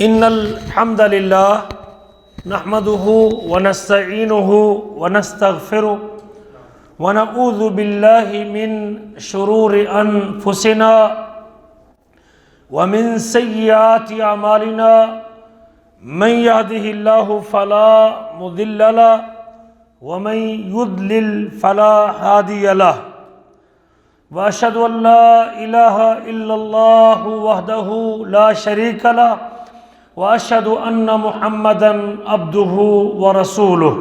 إن الحمد لله نحمده ونستعينه ونستغفره ونعوذ بالله من شرور أنفسنا ومن سيئات أعمالنا من يهده الله فلا مضل له ومن يضلل فلا هادي له وأشهد أن لا إله إلا الله وحده لا شريك له وأشهد أن محمدًا عبده ورسوله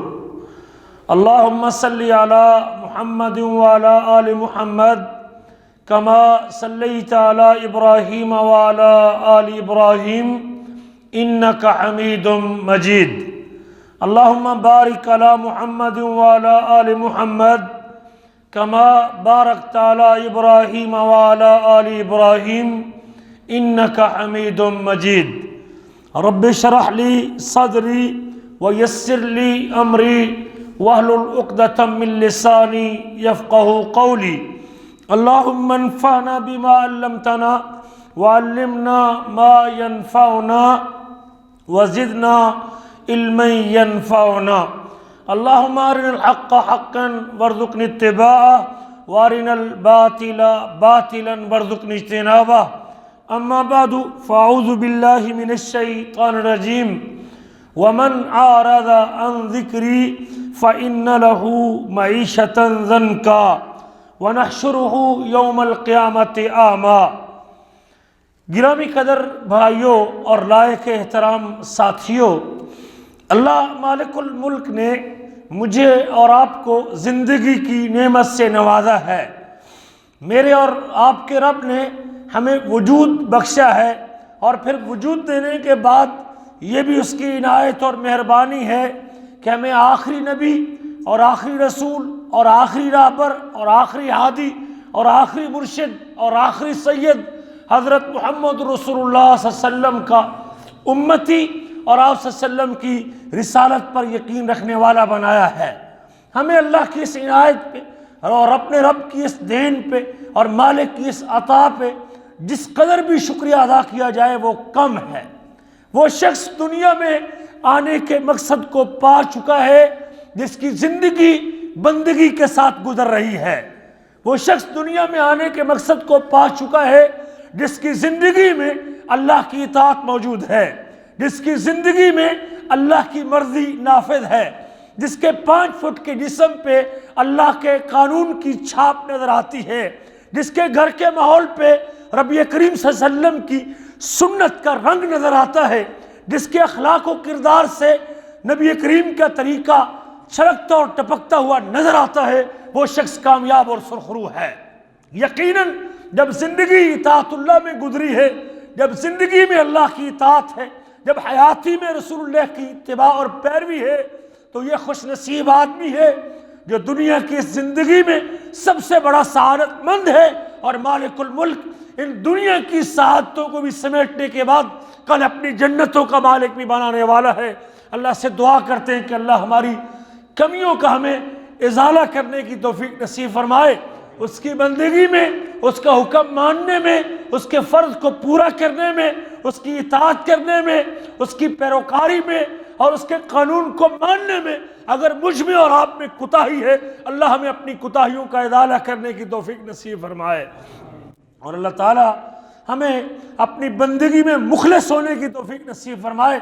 اللهم صل على محمد وعلى آل محمد كما صليت على إبراهيم وعلى آل إبراهيم إنك حميد مجيد اللهم بارك على محمد وعلى آل محمد كما باركت على إبراهيم وعلى آل إبراهيم إنك حميد مجيد رب اشرح لي صدري ويسر لي أمري واحلل عقدة من لساني يفقه قولي اللهم انفعنا بما علمتنا وعلمنا ما ينفعنا وزدنا علما ينفعنا اللهم أرنا الحق حقا وارزقنا اتباعه وأرنا الباطل باطلا وارزقنا اجتنابه أما بعد فأعوذ بالله من الشيطان الرجيم ومن أعرض عن ذكري فإن له معيشة ضنكا ونحشره يوم القيامة أعمى گرامی قدر بھائیوں اور لائق احترام ساتھیوں، اللہ مالک الملک نے مجھے اور آپ کو زندگی کی نعمت سے نوازا ہے۔ میرے اور آپ کے رب نے ہمیں وجود بخشا ہے، اور پھر وجود دینے کے بعد یہ بھی اس کی عنایت اور مہربانی ہے کہ ہمیں آخری نبی اور آخری رسول اور آخری راہبر اور آخری ہادی اور آخری مرشد اور آخری سید حضرت محمد رسول اللہ صلی اللہ علیہ وسلم کا امتی اور آپ صلی اللہ علیہ وسلم کی رسالت پر یقین رکھنے والا بنایا ہے۔ ہمیں اللہ کی اس عنایت پہ اور اپنے رب کی اس دین پہ اور مالک کی اس عطا پہ جس قدر بھی شکریہ ادا کیا جائے وہ کم ہے۔ وہ شخص دنیا میں آنے کے مقصد کو پا چکا ہے جس کی زندگی بندگی کے ساتھ گزر رہی ہے۔ وہ شخص دنیا میں آنے کے مقصد کو پا چکا ہے جس کی زندگی میں اللہ کی اطاعت موجود ہے، جس کی زندگی میں اللہ کی مرضی نافذ ہے، جس کے 5 فٹ کے جسم پہ اللہ کے قانون کی چھاپ نظر آتی ہے، جس کے گھر کے ماحول پہ ربی کریم صلی اللہ علیہ وسلم کی سنت کا رنگ نظر آتا ہے، جس کے اخلاق و کردار سے نبی کریم کا طریقہ چھلکتا اور ٹپکتا ہوا نظر آتا ہے، وہ شخص کامیاب اور سرخرو ہے۔ یقیناً جب زندگی اطاعت اللہ میں گزری ہے، جب زندگی میں اللہ کی اطاعت ہے، جب حیاتی میں رسول اللہ کی اتباع اور پیروی ہے، تو یہ خوش نصیب آدمی ہے جو دنیا کی اس زندگی میں سب سے بڑا سعادت مند ہے، اور مالک الملک ان دنیا کی سعادتوں کو بھی سمیٹنے کے بعد کل اپنی جنتوں کا مالک بھی بنانے والا ہے۔ اللہ سے دعا کرتے ہیں کہ اللہ ہماری کمیوں کا ہمیں ازالہ کرنے کی توفیق نصیب فرمائے، اس کی بندگی میں، اس کا حکم ماننے میں، اس کے فرض کو پورا کرنے میں، اس کی اطاعت کرنے میں، اس کی پیروکاری میں اور اس کے قانون کو ماننے میں اگر مجھ میں اور آپ میں کوتاہی ہے، اللہ ہمیں اپنی کوتاہیوں کا ازالہ کرنے کی توفیق نصیب فرمائے، اور اللہ تعالی ہمیں اپنی بندگی میں مخلص ہونے کی توفیق نصیب فرمائے۔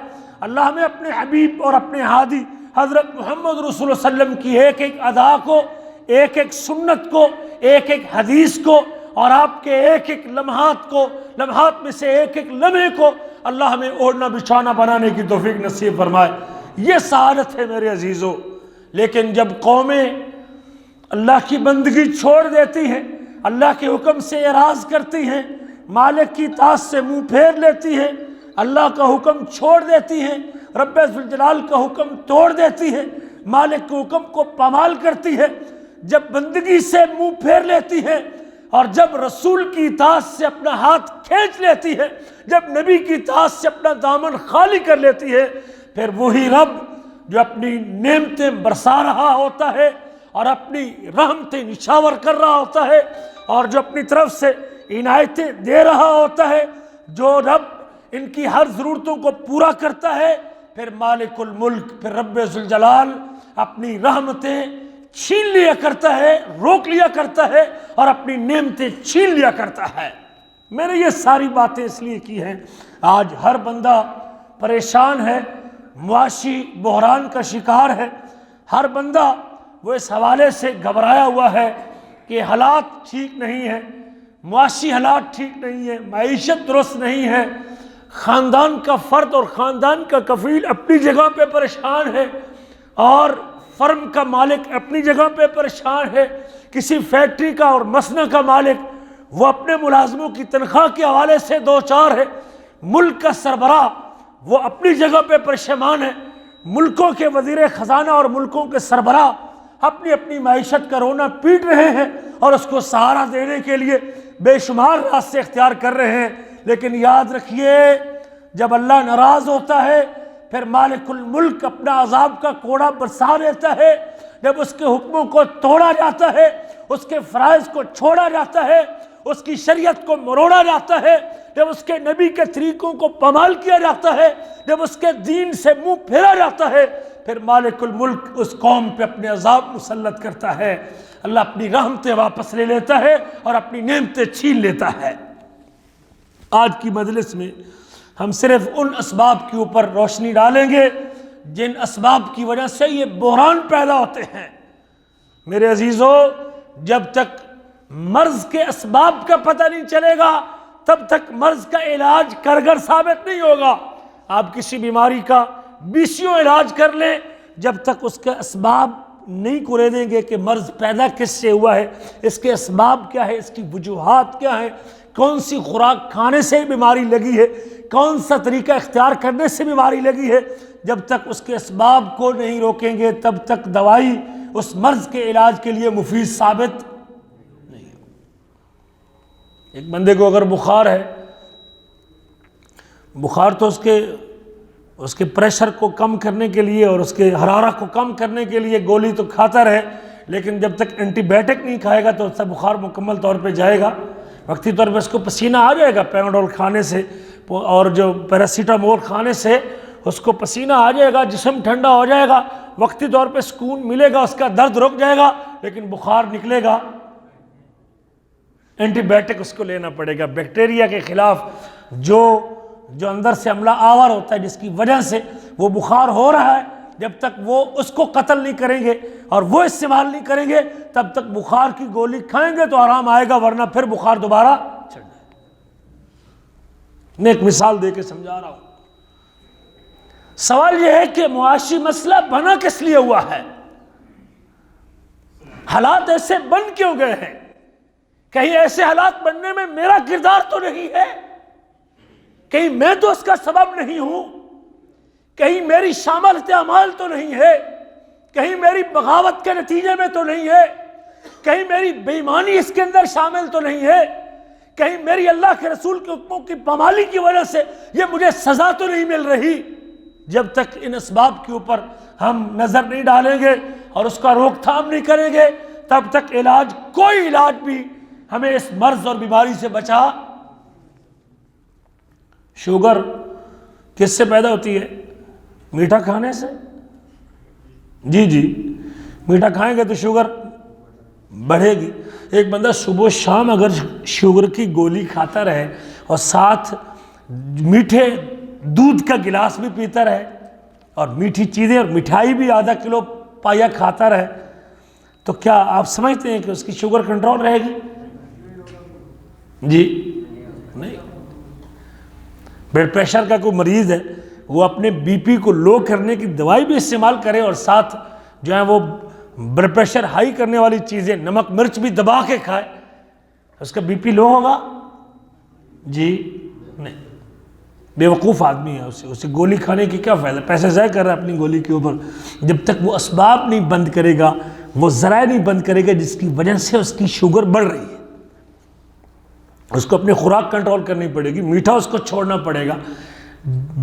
اللہ ہمیں اپنے حبیب اور اپنے ہادی حضرت محمد رسول اللہ صلی اللہ علیہ وسلم کی ایک ایک ادا کو، ایک ایک سنت کو، ایک ایک حدیث کو، اور آپ کے ایک ایک لمحات میں سے ایک ایک لمحے کو اللہ ہمیں اوڑھنا بچھانا بنانے کی توفیق نصیب فرمائے۔ یہ سعادت ہے میرے عزیزوں۔ لیکن جب قومیں اللہ کی بندگی چھوڑ دیتی ہیں، اللہ کے حکم سے اعراض کرتی ہیں، مالک کی اطاعت سے منہ پھیر لیتی ہیں، اللہ کا حکم چھوڑ دیتی ہیں، رب ذوالجلال کا حکم توڑ دیتی ہے، مالک کے حکم کو پامال کرتی ہے، جب بندگی سے منہ پھیر لیتی ہے، اور جب رسول کی اطاعت سے اپنا ہاتھ کھینچ لیتی ہے، جب نبی کی اطاعت سے اپنا دامن خالی کر لیتی ہے، پھر وہی رب جو اپنی نعمتیں برسا رہا ہوتا ہے اور اپنی رحمتیں نچھاور کر رہا ہوتا ہے، اور جو اپنی طرف سے عنایتیں دے رہا ہوتا ہے، جو رب ان کی ہر ضرورتوں کو پورا کرتا ہے، پھر مالک الملک، پھر رب ذوالجلال اپنی رحمتیں چھین لیا کرتا ہے، روک لیا کرتا ہے، اور اپنی نعمتیں چھین لیا کرتا ہے۔ میں نے یہ ساری باتیں اس لیے کی ہیں، آج ہر بندہ پریشان ہے، معاشی بحران کا شکار ہے، ہر بندہ وہ اس حوالے سے گھبرایا ہوا ہے کہ حالات ٹھیک نہیں ہیں، معاشی حالات ٹھیک نہیں ہیں، معیشت درست نہیں ہے، خاندان کا فرد اور خاندان کا کفیل اپنی جگہ پہ پریشان ہے، اور فرم کا مالک اپنی جگہ پہ پریشان ہے، کسی فیکٹری کا اور مصنع کا مالک وہ اپنے ملازموں کی تنخواہ کے حوالے سے دو چار ہے، ملک کا سربراہ وہ اپنی جگہ پہ پریشان ہے، ملکوں کے وزیر خزانہ اور ملکوں کے سربراہ اپنی اپنی معیشت کا رونا پیٹ رہے ہیں اور اس کو سہارا دینے کے لیے بے شمار راستے اختیار کر رہے ہیں۔ لیکن یاد رکھیے، جب اللہ ناراض ہوتا ہے پھر مالک الملک اپنا عذاب کا کوڑا برسا دیتا ہے، جب اس کے حکموں کو توڑا جاتا ہے، اس کے فرائض کو چھوڑا جاتا ہے، اس کی شریعت کو مروڑا جاتا ہے، جب اس کے نبی کے طریقوں کو پامال کیا جاتا ہے، جب اس کے دین سے منہ پھیرا جاتا ہے، پھر مالک الملک اس قوم پہ اپنے عذاب مسلط کرتا ہے، اللہ اپنی رحمتیں واپس لے لیتا ہے اور اپنی نعمتیں چھین لیتا ہے۔ آج کی مجلس میں ہم صرف ان اسباب کے اوپر روشنی ڈالیں گے جن اسباب کی وجہ سے یہ بحران پیدا ہوتے ہیں۔ میرے عزیزو، جب تک مرض کے اسباب کا پتہ نہیں چلے گا تب تک مرض کا علاج کارگر ثابت نہیں ہوگا۔ آپ کسی بیماری کا بیسیوں علاج کر لیں، جب تک اس کے اسباب نہیں کریدیں گے کہ مرض پیدا کس سے ہوا ہے، اس کے اسباب کیا ہے، اس کی وجوہات کیا ہے، کون سی خوراک کھانے سے بیماری لگی ہے، کون سا طریقہ اختیار کرنے سے بیماری لگی ہے، جب تک اس کے اسباب کو نہیں روکیں گے تب تک دوائی اس مرض کے علاج کے لیے مفید ثابت نہیں ہو۔ ایک بندے کو اگر بخار ہے، بخار تو اس کے پریشر کو کم کرنے کے لیے اور اس کے حرارت کو کم کرنے کے لیے گولی تو کھاتا رہے، لیکن جب تک اینٹی بائیوٹک نہیں کھائے گا تو اس کا بخار مکمل طور پہ جائے گا۔ وقتی طور پہ اس کو پسینہ آ جائے گا، پیناڈول کھانے سے اور جو پیراسیٹامول کھانے سے اس کو پسینہ آ جائے گا، جسم ٹھنڈا ہو جائے گا، وقتی طور پہ سکون ملے گا، اس کا درد رک جائے گا، لیکن بخار نکلے گا، اینٹی بائیوٹک اس کو لینا پڑے گا۔ بیکٹیریا کے خلاف جو اندر سے حملہ آور ہوتا ہے، جس کی وجہ سے وہ بخار ہو رہا ہے، جب تک وہ اس کو قتل نہیں کریں گے اور وہ استعمال نہیں کریں گے تب تک بخار کی گولی کھائیں گے تو آرام آئے گا، ورنہ پھر بخار دوبارہ چڑھ جائے گا۔ میں ایک مثال دے کے سمجھا رہا ہوں۔ سوال یہ ہے کہ معاشی مسئلہ بنا کس لیے ہوا ہے؟ حالات ایسے بن کیوں گئے ہیں؟ کہیں ایسے حالات بننے میں میرا کردار تو نہیں ہے؟ کہیں میں تو اس کا سبب نہیں ہوں؟ کہیں میری شامل اعمال تو نہیں ہے؟ کہیں میری بغاوت کے نتیجے میں تو نہیں ہے؟ کہیں میری بے ایمانی اس کے اندر شامل تو نہیں ہے؟ کہیں میری اللہ کے رسول کے حکموں کی پامالی کی وجہ سے یہ مجھے سزا تو نہیں مل رہی؟ جب تک ان اسباب کے اوپر ہم نظر نہیں ڈالیں گے اور اس کا روک تھام نہیں کریں گے تب تک کوئی علاج بھی ہمیں اس مرض اور بیماری سے بچا۔ شوگر کس سے پیدا ہوتی ہے؟ میٹھا کھانے سے۔ جی میٹھا کھائیں گے تو شوگر بڑھے گی۔ ایک بندہ صبح و شام اگر شوگر کی گولی کھاتا رہے اور ساتھ میٹھے دودھ کا گلاس بھی پیتا رہے اور میٹھی چیزیں اور مٹھائی بھی آدھا کلو پایا کھاتا رہے تو کیا آپ سمجھتے ہیں کہ اس کی شوگر کنٹرول رہے گی؟ جی نہیں۔ بلڈ پریشر کا کوئی مریض ہے، وہ اپنے بی پی کو لو کرنے کی دوائی بھی استعمال کرے اور ساتھ جو ہے وہ بلڈ پریشر ہائی کرنے والی چیزیں، نمک مرچ بھی دبا کے کھائے، اس کا بی پی لو ہوگا؟ جی نہیں۔ بے وقوف آدمی ہے، اسے گولی کھانے کی کیا فائدہ؟ پیسے ضائع کر رہا ہے اپنی گولی کے اوپر۔ جب تک وہ اسباب نہیں بند کرے گا، وہ ذرائع نہیں بند کرے گا جس کی وجہ سے اس کی شوگر بڑھ رہی ہے، اس کو اپنی خوراک کنٹرول کرنی پڑے گی، میٹھا اس کو چھوڑنا پڑے گا۔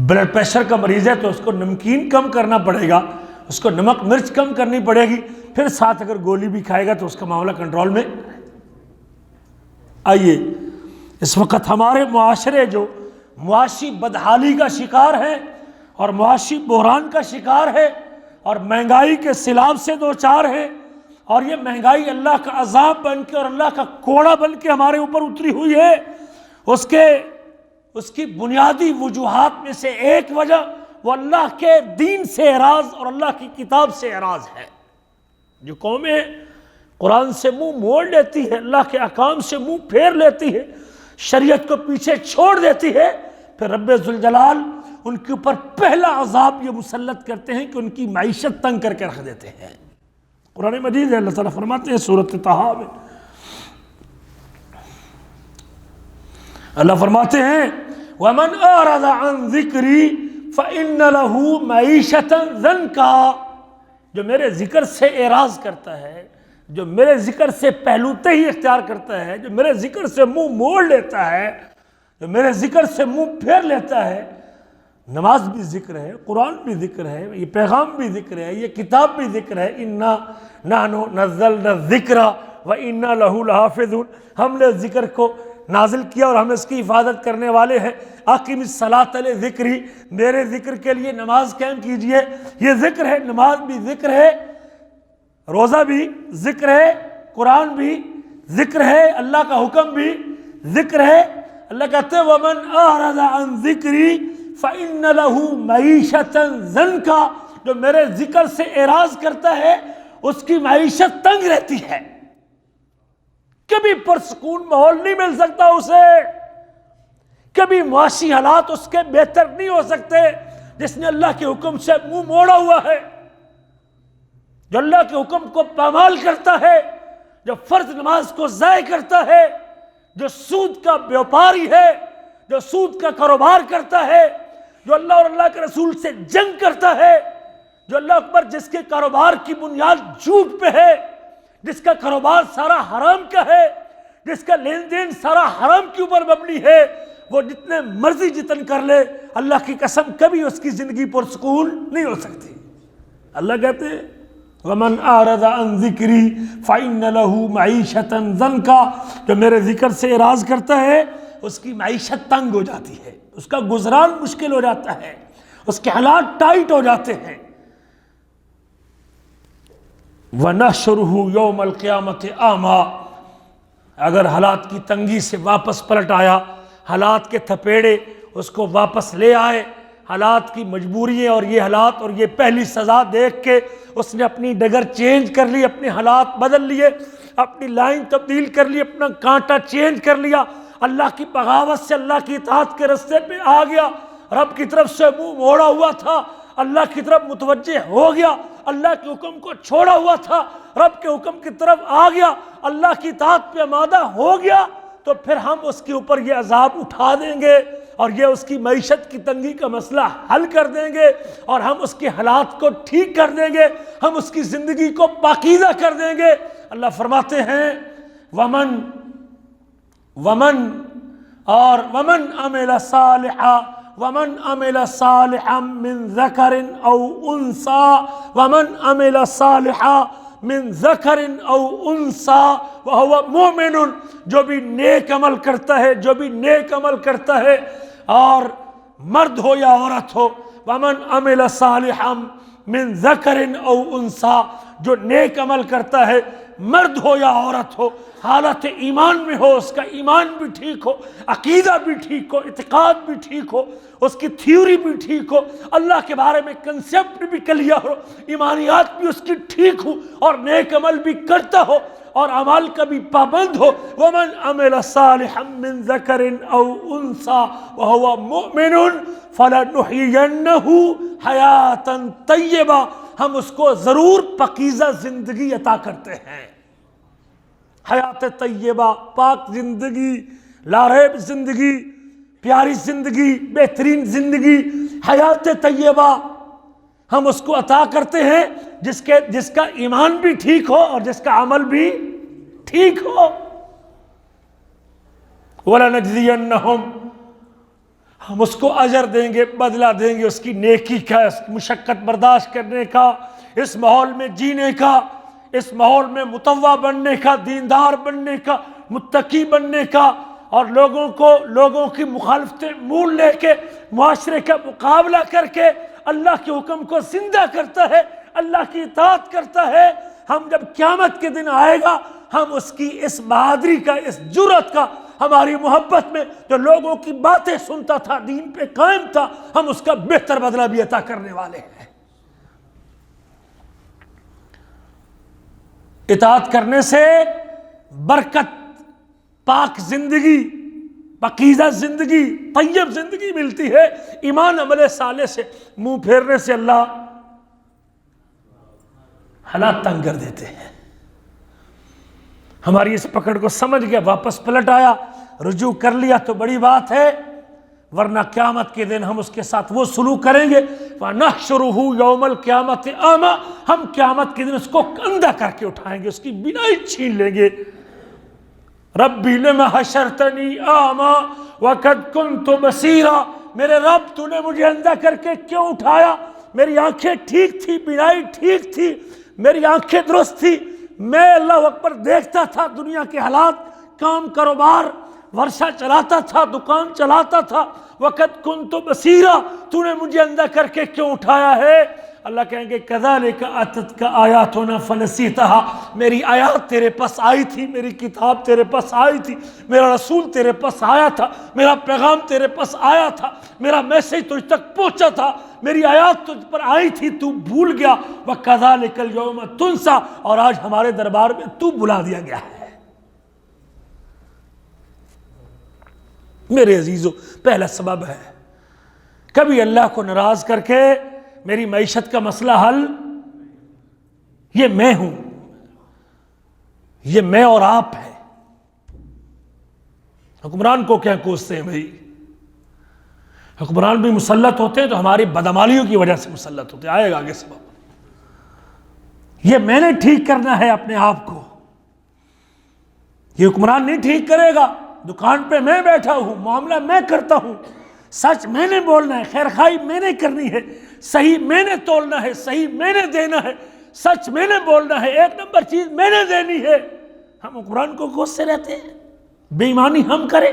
بلڈ پریشر کا مریض ہے تو اس کو نمکین کم کرنا پڑے گا، اس کو نمک مرچ کم کرنی پڑے گی، پھر ساتھ اگر گولی بھی کھائے گا تو اس کا معاملہ کنٹرول میں۔ آئیے اس وقت ہمارے معاشرے جو معاشی بدحالی کا شکار ہے اور معاشی بحران کا شکار ہے اور مہنگائی کے سیلاب سے دوچار ہے، اور یہ مہنگائی اللہ کا عذاب بن کے اور اللہ کا کوڑا بن کے ہمارے اوپر اتری ہوئی ہے، اس کی بنیادی وجوہات میں سے ایک وجہ وہ اللہ کے دین سے اعراض اور اللہ کی کتاب سے اعراض ہے۔ جو قومیں قرآن سے منہ موڑ لیتی ہے، اللہ کے احکام سے منہ پھیر لیتی ہے، شریعت کو پیچھے چھوڑ دیتی ہے، پھر رب ذوالجلال ان کے اوپر پہلا عذاب یہ مسلط کرتے ہیں کہ ان کی معیشت تنگ کر کے رکھ دیتے ہیں۔ قرآن مجید ہے، اللہ تعالیٰ فرماتے ہیں سورۃ طٰہٰ میں، اللہ فرماتے ہیں وَمَنْ أَعْرَضَ عَنْ ذِكْرِي فَإِنَّ لَهُ مَعِيشَةً ضَنْكًا، جو میرے ذکر سے اعراض کرتا ہے، جو میرے ذکر سے پہلوتے ہی اختیار کرتا ہے، جو میرے ذکر سے منہ موڑ لیتا ہے، جو میرے ذکر سے منہ پھیر لیتا ہے، نماز بھی ذکر ہے، قرآن بھی ذکر ہے، یہ پیغام بھی ذکر ہے، یہ کتاب بھی ذکر ہے، اِنَّا نَحْنُ نَزَّلْنَا الذِّكْرَ وَإِنَّا لَهُ لَحَافِظُونَ، ہم نے ذکر کو نازل کیا اور ہم اس کی حفاظت کرنے والے ہیں۔ اقیم الصلاۃ لذکری، میرے ذکر کے لیے نماز قائم کیجئے، یہ ذکر ہے، نماز بھی ذکر ہے، روزہ بھی ذکر ہے، قرآن بھی ذکر ہے، اللہ کا حکم بھی ذکر ہے۔ اللہ کہتے ہیں وَمَنْ أَعْرَضَ عَنْ ذِكْرِي فَإِنَّ لَهُ مَعِيشَةً ضَنْكًا، جو میرے ذکر سے اعراض کرتا ہے اس کی معیشت تنگ رہتی ہے، کبھی پرسکون ماحول نہیں مل سکتا اسے، کبھی معاشی حالات اس کے بہتر نہیں ہو سکتے۔ جس نے اللہ کے حکم سے منہ موڑا ہوا ہے، جو اللہ کے حکم کو پامال کرتا ہے، جو فرض نماز کو ضائع کرتا ہے، جو سود کا بیوپاری ہے، جو سود کا کاروبار کرتا ہے، جو اللہ اور اللہ کے رسول سے جنگ کرتا ہے، جو اللہ اکبر جس کے کاروبار کی بنیاد جھوٹ پہ ہے، جس کا کاروبار سارا حرام کا ہے، جس کا لین دین سارا حرام کے اوپر مبنی ہے، وہ جتنے مرضی جتن کر لے، اللہ کی قسم کبھی اس کی زندگی پرسکون نہیں ہو سکتی۔ اللہ کہتے ہیں وَمَنْ أَعْرَضَ عَنْ ذِكْرِي فَإِنَّ لَهُ مَعِيشَةً ضَنْكًا، جو میرے ذکر سے اعراض کرتا ہے اس کی معیشت تنگ ہو جاتی ہے، اس کا گزران مشکل ہو جاتا ہے، اس کے حالات ٹائٹ ہو جاتے ہیں۔ وَنَحْشُرُهُ يَوْمَ الْقِيَامَةِ أَعْمَىٰ، اگر حالات کی تنگی سے واپس پلٹ آیا، حالات کے تھپیڑے اس کو واپس لے آئے، حالات کی مجبوریاں اور یہ حالات اور یہ پہلی سزا دیکھ کے اس نے اپنی ڈگر چینج کر لی، اپنے حالات بدل لیے، اپنی لائن تبدیل کر لی، اپنا کانٹا چینج کر لیا، اللہ کی بغاوت سے اللہ کی اطاعت کے رستے پہ آ گیا، رب کی طرف سے منہ موڑا ہوا تھا، اللہ کی طرف متوجہ ہو گیا، اللہ کے حکم کو چھوڑا ہوا تھا، رب کے حکم کی طرف آ گیا، اللہ کی اطاعت پہ آمادہ ہو گیا، تو پھر ہم اس کے اوپر یہ عذاب اٹھا دیں گے اور یہ اس کی معیشت کی تنگی کا مسئلہ حل کر دیں گے اور ہم اس کے حالات کو ٹھیک کر دیں گے، ہم اس کی زندگی کو پاکیزہ کر دیں گے۔ اللہ فرماتے ہیں وَمَنْ عَمِلَ صَالِحًا مِّن ذَكَرٍ أَوْ أُنثَىٰ وَمَنْ عَمِلَ صَالِحًا مِّن ذَكَرٍ أَوْ أُنثَىٰ وَهُوَ مُؤْمِنٌ، جو بھی نیک عمل کرتا ہے، جو بھی نیک عمل کرتا ہے، اور مرد ہو یا عورت ہو، وَمَنْ عَمِلَ صَالِحًا مِّن ذَكَرٍ أَوْ أُنثَىٰ، جو نیک عمل کرتا ہے، مرد ہو یا عورت ہو، حالت ایمان میں ہو، اس کا ایمان بھی ٹھیک ہو، عقیدہ بھی ٹھیک ہو، اعتقاد بھی ٹھیک ہو، اس کی تھیوری بھی ٹھیک ہو، اللہ کے بارے میں کنسیپٹ بھی کلیئر ہو، ایمانیات بھی اس کی ٹھیک ہو، اور نیک عمل بھی کرتا ہو اور اعمال کا بھی پابند ہو۔ وَمَنْ عَمِلَ صَالِحًا مِّن ذَكَرٍ أَوْ أُنثَىٰ وَهُوَ مُؤْمِنٌ فَلَنُحْيِيَنَّهُ حَيَاةً طَيِّبَةً، ہم اس کو ضرور پاکیزہ زندگی عطا کرتے ہیں، حیات طیبہ، پاک زندگی، لاریب زندگی، پیاری زندگی، بہترین زندگی، حیات طیبہ ہم اس کو عطا کرتے ہیں جس کا ایمان بھی ٹھیک ہو اور جس کا عمل بھی ٹھیک ہو۔ وَلَنَجْزِيَنَّهُمْ، ہم اس کو اجر دیں گے، بدلہ دیں گے اس کی نیکی کا، اس کی مشقت برداشت کرنے کا، اس ماحول میں جینے کا، اس ماحول میں مطوع بننے کا، دیندار بننے کا، متقی بننے کا، اور لوگوں کی مخالفتیں مول لے کے معاشرے کا مقابلہ کر کے اللہ کے حکم کو زندہ کرتا ہے، اللہ کی اطاعت کرتا ہے، ہم جب قیامت کے دن آئے گا ہم اس کی اس بہادری کا، اس جرأت کا، ہماری محبت میں جو لوگوں کی باتیں سنتا تھا، دین پہ قائم تھا، ہم اس کا بہتر بدلہ بھی عطا کرنے والے ہیں۔ اطاعت کرنے سے برکت، پاک زندگی، پاکیزہ زندگی، طیب زندگی ملتی ہے۔ ایمان عمل صالح سے منہ پھیرنے سے اللہ حالات تنگ کر دیتے ہیں۔ ہماری اس پکڑ کو سمجھ گیا، واپس پلٹ آیا، رجوع کر لیا تو بڑی بات ہے، ورنہ قیامت کے دن ہم اس کے ساتھ وہ سلوک کریں گے وَنَحْشُرُهُ يَوْمَ الْقِيَامَةِ أَعْمَى، ہم قیامت کے دن اس کو اندھا کر کے اٹھائیں گے، اس کی بینائی چھین لیں گے۔ رَبِّ لِمَ حَشَرْتَنِي أَعْمَى وَقَدْ كُنْتُ بَصِيرًا، میرے رب تو نے مجھے اندھا کر کے کیوں اٹھایا؟ میری آنکھیں ٹھیک تھی، بینائی ٹھیک تھی، میری آنکھیں درست تھی، میں اللہ اکبر دیکھتا تھا دنیا کے حالات، کام کاروبار، ورشہ چلاتا تھا، دکان چلاتا تھا۔ وقت کن تو بصیرا، تو نے مجھے اندھا کر کے کیوں اٹھایا ہے؟ اللہ کہیں گے کذالک اتتک آیاتنا فنسیتها، میری آیات تیرے پاس آئی تھی، میری کتاب تیرے پاس آئی تھی، میرا رسول تیرے پاس آیا تھا، میرا پیغام تیرے پاس آیا تھا، میرا میسج تجھ تک پہنچا تھا، میری آیات تجھ پر آئی تھی، تو بھول گیا۔ وَكَذَلِكَ الْيَوْمَ تُنْسَى، اور آج ہمارے دربار میں تو بلا دیا گیا ہے۔ میرے عزیزو، پہلا سبب ہے کبھی اللہ کو ناراض کر کے میری معیشت کا مسئلہ حل، یہ میں ہوں، یہ میں اور آپ ہے۔ حکمران کو کیا کوستے ہیں بھائی؟ حکمران بھی مسلط ہوتے ہیں تو ہماری بدعمالیوں کی وجہ سے مسلط ہوتے ہیں، آئے گا آگے سبب۔ یہ میں نے ٹھیک کرنا ہے اپنے آپ کو، یہ حکمران نہیں ٹھیک کرے گا۔ دکان پہ میں بیٹھا ہوں، معاملہ میں کرتا ہوں، سچ میں نے بولنا ہے، خیر خواہی میں نے کرنی ہے، صحیح میں نے تولنا ہے، صحیح میں نے دینا ہے، سچ میں نے بولنا ہے، ایک نمبر چیز میں نے دینی ہے۔ ہم حکمران کو غصے رہتے ہیں، بے ایمانی ہم کریں،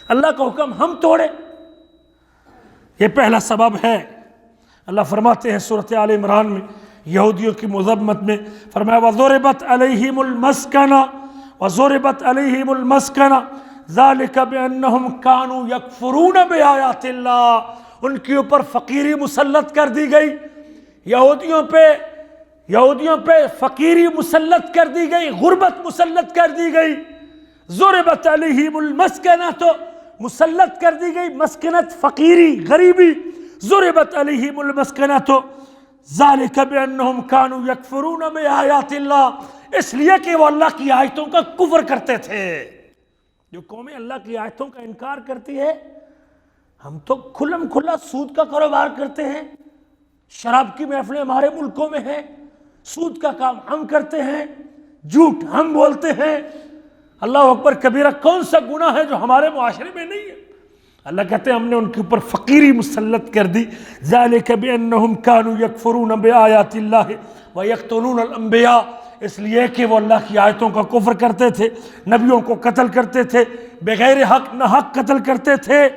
اللہ کا حکم ہم توڑیں، یہ پہلا سبب ہے۔ اللہ فرماتے ہیں سورۃ آل عمران میں یہودیوں کی مذمت میں، فرمایا وَضُرِبَتْ عَلَيْهِمُ الْمَسْكَنَةُ وَضُرِبَتْ عَلَيْهِمُ الْمَسْكَنَةُ ذَلِكَ بِأَنَّهُمْ كَانُوا يَكْفُرُونَ بِآيَاتِ اللَّهِ، ان کے اوپر فقیری مسلط کر دی گئی، یہودیوں پہ فقیری مسلط کر دی گئی، غربت مسلط کر دی گئی۔ ضُرِبَتْ عَلَيْهِمُ الْمَسْكَنَةُ مسلط کر دی گئی مسکنت، فقیری، غریبی۔ ضُرِبَتْ عَلَيْهِمُ الْمَسْكَنَةُ ذَلِكَ بِأَنَّهُمْ كَانُوا يَكْفُرُونَ بِآيَاتِ اللَّهِ، اس لیے کہ وہ اللہ کی آیتوں کا کفر کرتے تھے۔ جو قومیں اللہ کی آیتوں کا انکار کرتی ہے، ہم تو کھلم کھلا سود کا کاروبار کرتے ہیں، شراب کی محفلیں ہمارے ملکوں میں ہیں، سود کا کام ہم کرتے ہیں، جھوٹ ہم بولتے ہیں۔ اللہ اکبر، کبیرہ کون سا گناہ ہے جو ہمارے معاشرے میں نہیں ہے؟ اللہ کہتے ہیں ہم نے ان کے اوپر فقیری مسلط کر دی۔ ذالک بانہم کانوا یکفرون بآیات اللہ ویقتلون الانبیاء، اس لیے کہ وہ اللہ کی آیتوں کا کفر کرتے تھے، نبیوں کو قتل کرتے تھے، بغیر حق نہ حق قتل کرتے تھے۔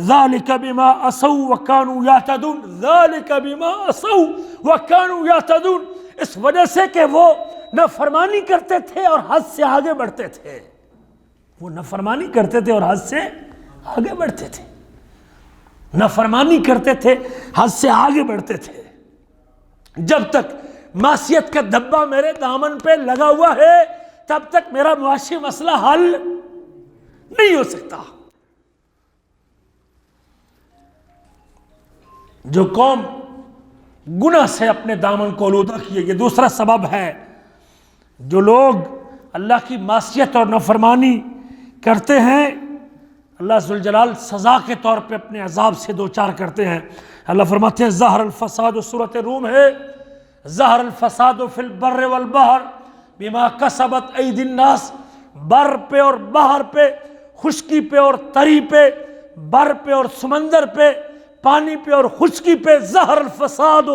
ذالک بما عصوا وکانوا یعتدون، ذالک بما عصوا وکانوا یعتدون، اس وجہ سے کہ وہ نافرمانی کرتے تھے اور حد سے آگے بڑھتے تھے، وہ نافرمانی کرتے تھے اور حد سے آگے بڑھتے تھے، نافرمانی کرتے تھے، حد سے آگے بڑھتے تھے۔ جب تک معصیت کا دھبا میرے دامن پہ لگا ہوا ہے تب تک میرا معاشی مسئلہ حل نہیں ہو سکتا۔ جو قوم گناہ سے اپنے دامن کو آلودہ کیے، یہ دوسرا سبب ہے۔ جو لوگ اللہ کی معصیت اور نافرمانی کرتے ہیں، اللہ ذوالجلال سزا کے طور پہ اپنے عذاب سے دوچار کرتے ہیں۔ اللہ فرماتے ہیں ظہر الفساد، سورۃ روم ہے، ظہر الفساد فی البر والبحر بما کسبت ایدی الناس، بر پہ اور بحر پہ، خشکی پہ اور تری پہ، بر پہ اور سمندر پہ، پانی پہ اور خشکی پہ، ظہر الفساد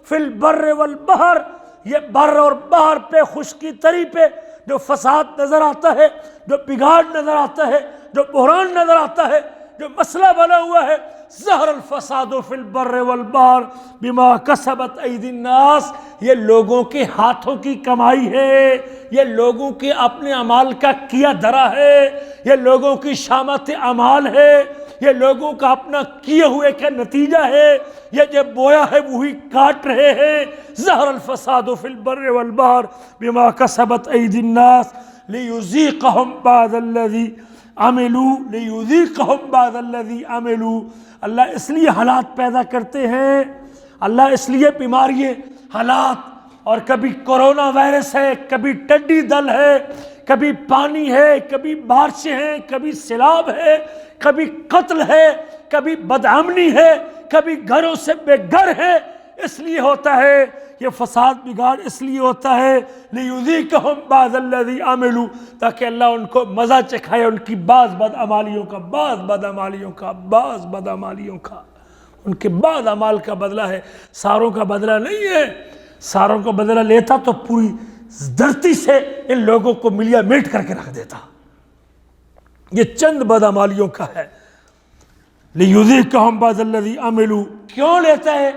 فی البر والبحر، یہ بر اور بحر پہ، خشکی تری پہ جو فساد نظر آتا ہے، جو بگاڑ نظر آتا ہے، جو بحران نظر آتا ہے، جو مسئلہ بنا ہوا ہے، ظہر الفساد فی البر والبحر بما کسبت ایدی الناس، یہ لوگوں کے ہاتھوں کی کمائی ہے، یہ لوگوں کے اپنے اعمال کا کیا دھرا ہے، یہ لوگوں کی شامت اعمال ہے، یہ لوگوں کا اپنا کیے ہوئے کا نتیجہ ہے، یہ جو بویا ہے وہی کاٹ رہے ہیں۔ ظہر الفساد فی البر والبحر بما کسبت ایدی الناس لیذیقہم بعض الذی عملوا اللہ اس لیے حالات پیدا کرتے ہیں، اللہ اس لیے بیماری حالات، اور کبھی کرونا وائرس ہے، کبھی ٹڈی دل ہے، کبھی پانی ہے، کبھی بارشیں ہیں، کبھی سیلاب ہے، کبھی قتل ہے، کبھی بدامنی ہے، کبھی گھروں سے بے گھر ہے، اس لیے ہوتا ہے یہ فساد بگاڑ، اس لیے ہوتا ہے لیذیقہم بعض الذی عملوا، تاکہ اللہ ان کو مزہ چکھائے ان کی بعض بدعمالیوں کا، ان کے بعض اعمال کا بدلہ ہے، ساروں کا بدلہ نہیں ہے۔ ساروں کا بدلہ لیتا تو پوری دھرتی سے ان لوگوں کو ملیا میٹ کر کے رکھ دیتا، یہ چند بدعمالیوں کا ہے۔ لیذیقہم بعض الذی عملوا، کیوں لیتا ہے،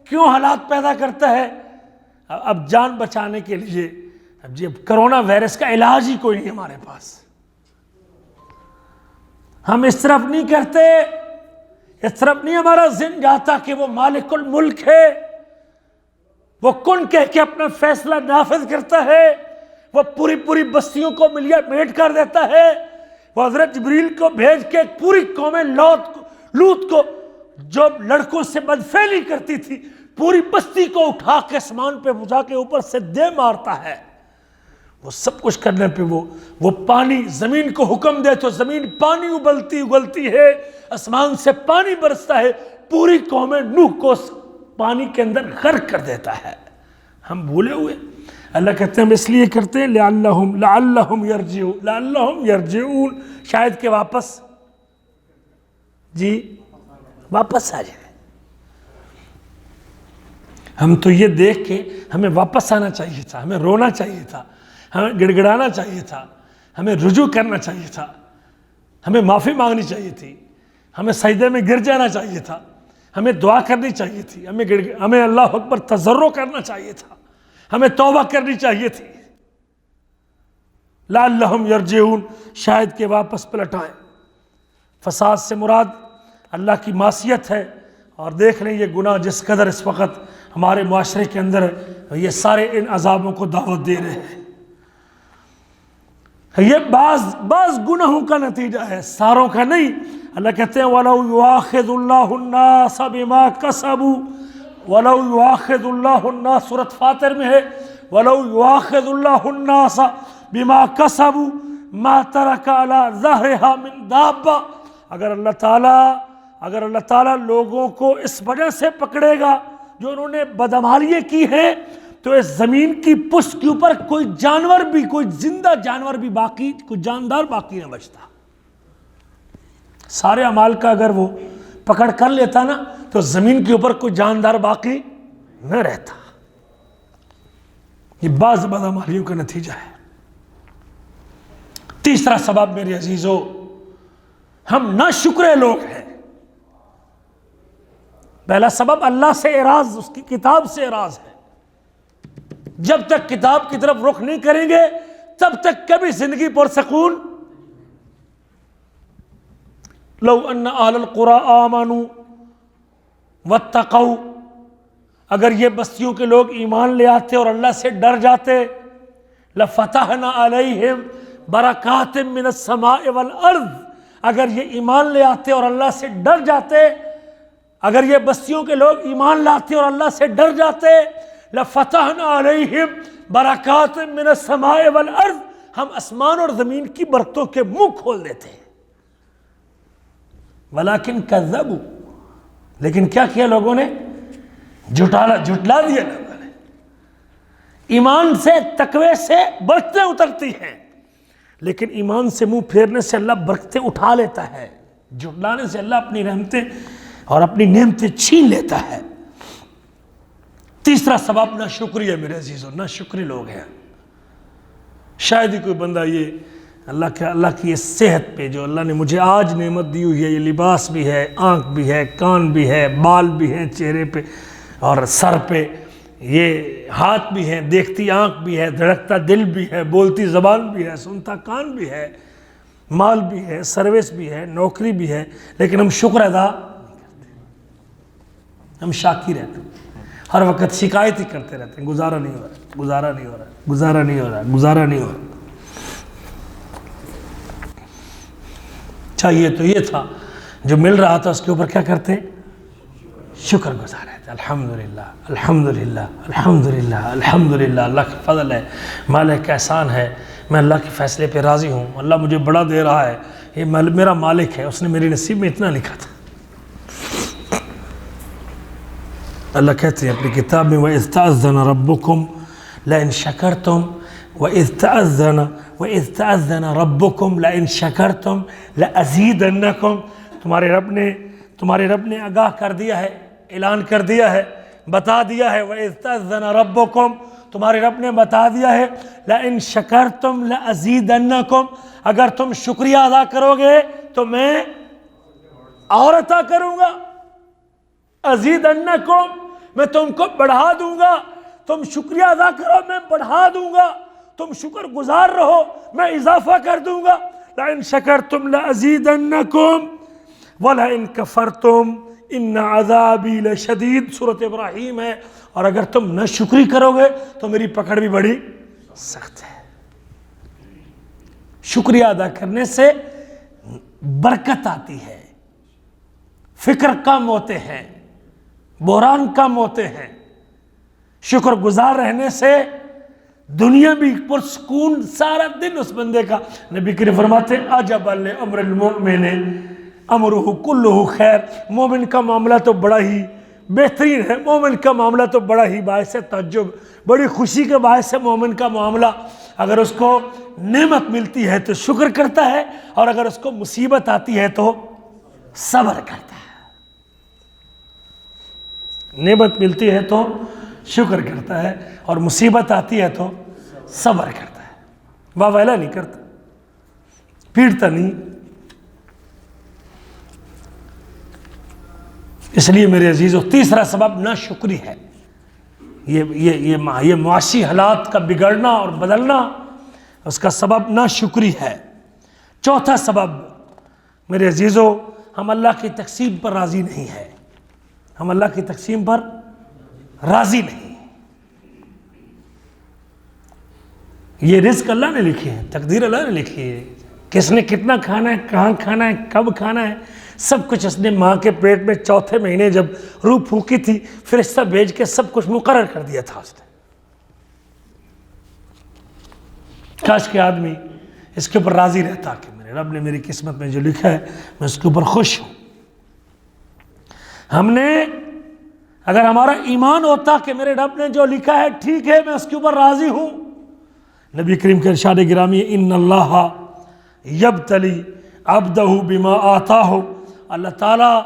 کیوں حالات پیدا کرتا ہے؟ اب جان بچانے کے لیے، اب کرونا وائرس کا علاج ہی کوئی نہیں ہمارے پاس، ہم اس طرف نہیں کرتے، اس طرف نہیں ہمارا ذہن جاتا کہ وہ مالک الملک ہے، وہ کن کہہ کے اپنا فیصلہ نافذ کرتا ہے، وہ پوری بستیوں کو ملیا میٹ کر دیتا ہے، وہ حضرت جبریل کو بھیج کے پوری قوم لوط کو جو لڑکوں سے بدفعلی کرتی تھی، پوری بستی کو اٹھا کے آسمان پہ بجھا کے اوپر سے دے مارتا ہے۔ وہ سب کچھ کرنے پہ وہ پانی، زمین کو حکم دے تو زمین پانی اگلتی ہے، آسمان سے پانی برستا ہے، پوری قوم نوح کو پانی کے اندر غرق کر دیتا ہے۔ ہم بھولے ہوئے، اللہ کہتے ہیں ہم اس لیے کرتے ہیں لعلہم یرجعون، شاید کہ واپس آ جائے۔ ہم تو یہ دیکھ کے ہمیں واپس آنا چاہیے تھا، ہمیں رونا چاہیے تھا، ہمیں گڑگڑانا چاہیے تھا، ہمیں رجوع کرنا چاہیے تھا، ہمیں معافی مانگنی چاہیے تھی، ہمیں سجدے میں گر جانا چاہیے تھا، ہمیں دعا کرنی چاہیے تھی، ہمیں اللہ اکبر تضرع کرنا چاہیے تھا، ہمیں توبہ کرنی چاہیے تھی۔ لعلہم یرجعون، شاید کہ واپس پلٹ آئیں۔ فساد سے مراد اللہ کی معصیت ہے، اور دیکھ لیں یہ گناہ جس قدر اس وقت ہمارے معاشرے کے اندر ہے، یہ سارے ان عذابوں کو دعوت دے رہے ہیں۔ یہ بعض گناہوں کا نتیجہ ہے، ساروں کا نہیں۔ اللہ کہتے ہیں وَلَوْ يُؤَاخِذُ اللَّهُ النَّاسَ بِمَا كَسَبُوا، وَلَوْ يُؤَاخِذُ اللَّهُ النَّاسَ، سورۃ فاطر میں ہے وَلَوْ يُؤَاخِذُ اللَّهُ النَّاسَ بِمَا كَسَبُوا مَا تَرَكَ عَلَى ظَهْرِهَا مِن دَابَّةٍ، اگر اللہ تعالیٰ لوگوں کو اس وجہ سے پکڑے گا جو انہوں نے بدعمالیاں کی ہیں، تو اس زمین کی پشت کے اوپر کوئی جانور بھی، کوئی زندہ جانور بھی باقی، کوئی جاندار باقی نہ بچتا۔ سارے اعمال کا اگر وہ پکڑ کر لیتا نا تو زمین کے اوپر کوئی جاندار باقی نہ رہتا۔ یہ بعض بدعمالیوں کا نتیجہ ہے۔ تیسرا سبب میرے عزیزو، ہم ناشکرے لوگ ہیں۔ پہلا سبب اللہ سے اعراض، اس کی کتاب سے اعراض ہے۔ جب تک کتاب کی طرف رخ نہیں کریں گے تب تک کبھی زندگی پرسکون۔ لو ان اہل القری آمنوا واتقوا، اگر یہ بستیوں کے لوگ ایمان لے آتے اور اللہ سے ڈر جاتے، لفتحنا علیہم برکات من السماء والارض، اگر یہ ایمان لے آتے اور اللہ سے ڈر جاتے، اگر یہ بستیوں کے لوگ ایمان لاتے اور اللہ سے ڈر جاتے، لفتحنا علیہم برکات من السماء والارض، ہم آسمان اور زمین کی برکتوں کے منہ کھول دیتے ہیں۔ ولیکن کذبوا، لیکن کیا کیا لوگوں نے؟ جھٹلا دیا لوگوں نے۔ ایمان سے، تقوی سے برکتیں اترتی ہیں، لیکن ایمان سے منہ پھیرنے سے اللہ برکتیں اٹھا لیتا ہے، جھٹلانے سے اللہ اپنی رحمتیں اور اپنی نعمتیں چھین لیتا ہے۔ تیسرا سبب ناشکری ہے میرے عزیزو، ناشکری لوگ ہیں۔ شاید ہی کوئی بندہ یہ اللہ کی اس صحت پہ جو اللہ نے مجھے آج نعمت دی ہوئی ہے، یہ لباس بھی ہے، آنکھ بھی ہے، کان بھی ہے، بال بھی ہیں چہرے پہ اور سر پہ، یہ ہاتھ بھی ہیں، دیکھتی آنکھ بھی ہے، دھڑکتا دل بھی ہے، بولتی زبان بھی ہے، سنتا کان بھی ہے، مال بھی ہے، سروس بھی ہے، نوکری بھی ہے، لیکن ہم شکر ادا نہیں کرتے، ہم شاکی رہتے ہیں، ہر وقت شکایت ہی کرتے رہتے ہیں، گزارا نہیں ہو رہا، گزارا نہیں ہو رہا، گزارا نہیں ہو رہا، گزارا نہیں ہو رہا۔ چاہیے تو یہ تھا جو مل رہا تھا اس کے اوپر کیا کرتے؟ شکر گزار رہتے، الحمدللہ الحمدللہ الحمدللہ الحمدللہ، اللہ کا فضل ہے، مالک کا احسان ہے، میں اللہ کے فیصلے پہ راضی ہوں، اللہ مجھے بڑا دے رہا ہے، یہ میرا مالک ہے، اس نے میری نصیب میں اتنا لکھا تھا۔ اللہ کہتے ہیں اپنی کتاب میں وَإِذْ تَأَذَّنَ رَبُّكُمْ لَإِن شَكَرْتُمْ وَإِذْ تَأَذَّنَ رَبُّكُمْ لَإِن شَكَرْتُمْ لَأَزِيدَنَّكُمْ، تمہارے رب نے آگاہ کر دیا ہے، اعلان کر دیا ہے، بتا دیا ہے، وَإِذْ تَأَذَّنَ رَبُّكُمْ، تمہارے رب نے بتا دیا ہے، لَإِن شَكَرْتُمْ لَأَزِيدَنَّكُمْ، اگر تم شکریہ ادا کرو گے تو میں اور عطا کروں گا، ازیدنکم، میں تم کو بڑھا دوں گا، تم شکریہ ادا کرو میں بڑھا دوں گا، تم شکر گزار رہو میں اضافہ کر دوں گا، لئن شکرتم لازیدنکم ولئن کفرتم ان عذابی لشدید، سورۃ ابراہیم ہے، اور اگر تم نہ شکری کرو گے تو میری پکڑ بھی بڑی سخت ہے۔ شکریہ ادا کرنے سے برکت آتی ہے، فکر کم ہوتے ہیں، بحران کم ہوتے ہیں، شکر گزار رہنے سے دنیا بھی پرسکون، سارا دن اس بندے کا، نبی کریم فرماتے ہیں عجبا لامر المؤمن امرہ کلہ خیر، مومن کا معاملہ تو بڑا ہی بہترین ہے، مومن کا معاملہ تو بڑا ہی باعث تعجب، بڑی خوشی کے باعث ہے مومن کا معاملہ، اگر اس کو نعمت ملتی ہے تو شکر کرتا ہے، اور اگر اس کو مصیبت آتی ہے تو صبر کرتا ہے، نعمت ملتی ہے تو شکر کرتا ہے، اور مصیبت آتی ہے تو صبر کرتا ہے، واویلا نہیں کرتا، پیٹتا نہیں۔ اس لیے میرے عزیزو تیسرا سبب ناشکری ہے، یہ معاشی حالات کا بگڑنا اور بدلنا، اس کا سبب ناشکری ہے۔ چوتھا سبب میرے عزیزو، ہم اللہ کی تقسیم پر راضی نہیں ہے، ہم اللہ کی تقسیم پر راضی نہیں۔ یہ رزق اللہ نے لکھی ہے، تقدیر اللہ نے لکھی ہے، کس نے کتنا کھانا ہے، کہاں کھانا ہے، کب کھانا ہے، سب کچھ اس نے ماں کے پیٹ میں چوتھے مہینے جب روح پھونکی تھی فرشتہ بھیج کے سب کچھ مقرر کر دیا تھا اس نے۔ کاش کہ آدمی اس کے اوپر راضی رہتا کہ میرے رب نے میری قسمت میں جو لکھا ہے میں اس کے اوپر خوش ہوں۔ ہم نے اگر ہمارا ایمان ہوتا کہ میرے رب نے جو لکھا ہے ٹھیک ہے میں اس کے اوپر راضی ہوں، نبی کریم کے ارشاد گرامی ان اللہ یبتلی عبدہ بما آتاہ، اللہ تعالیٰ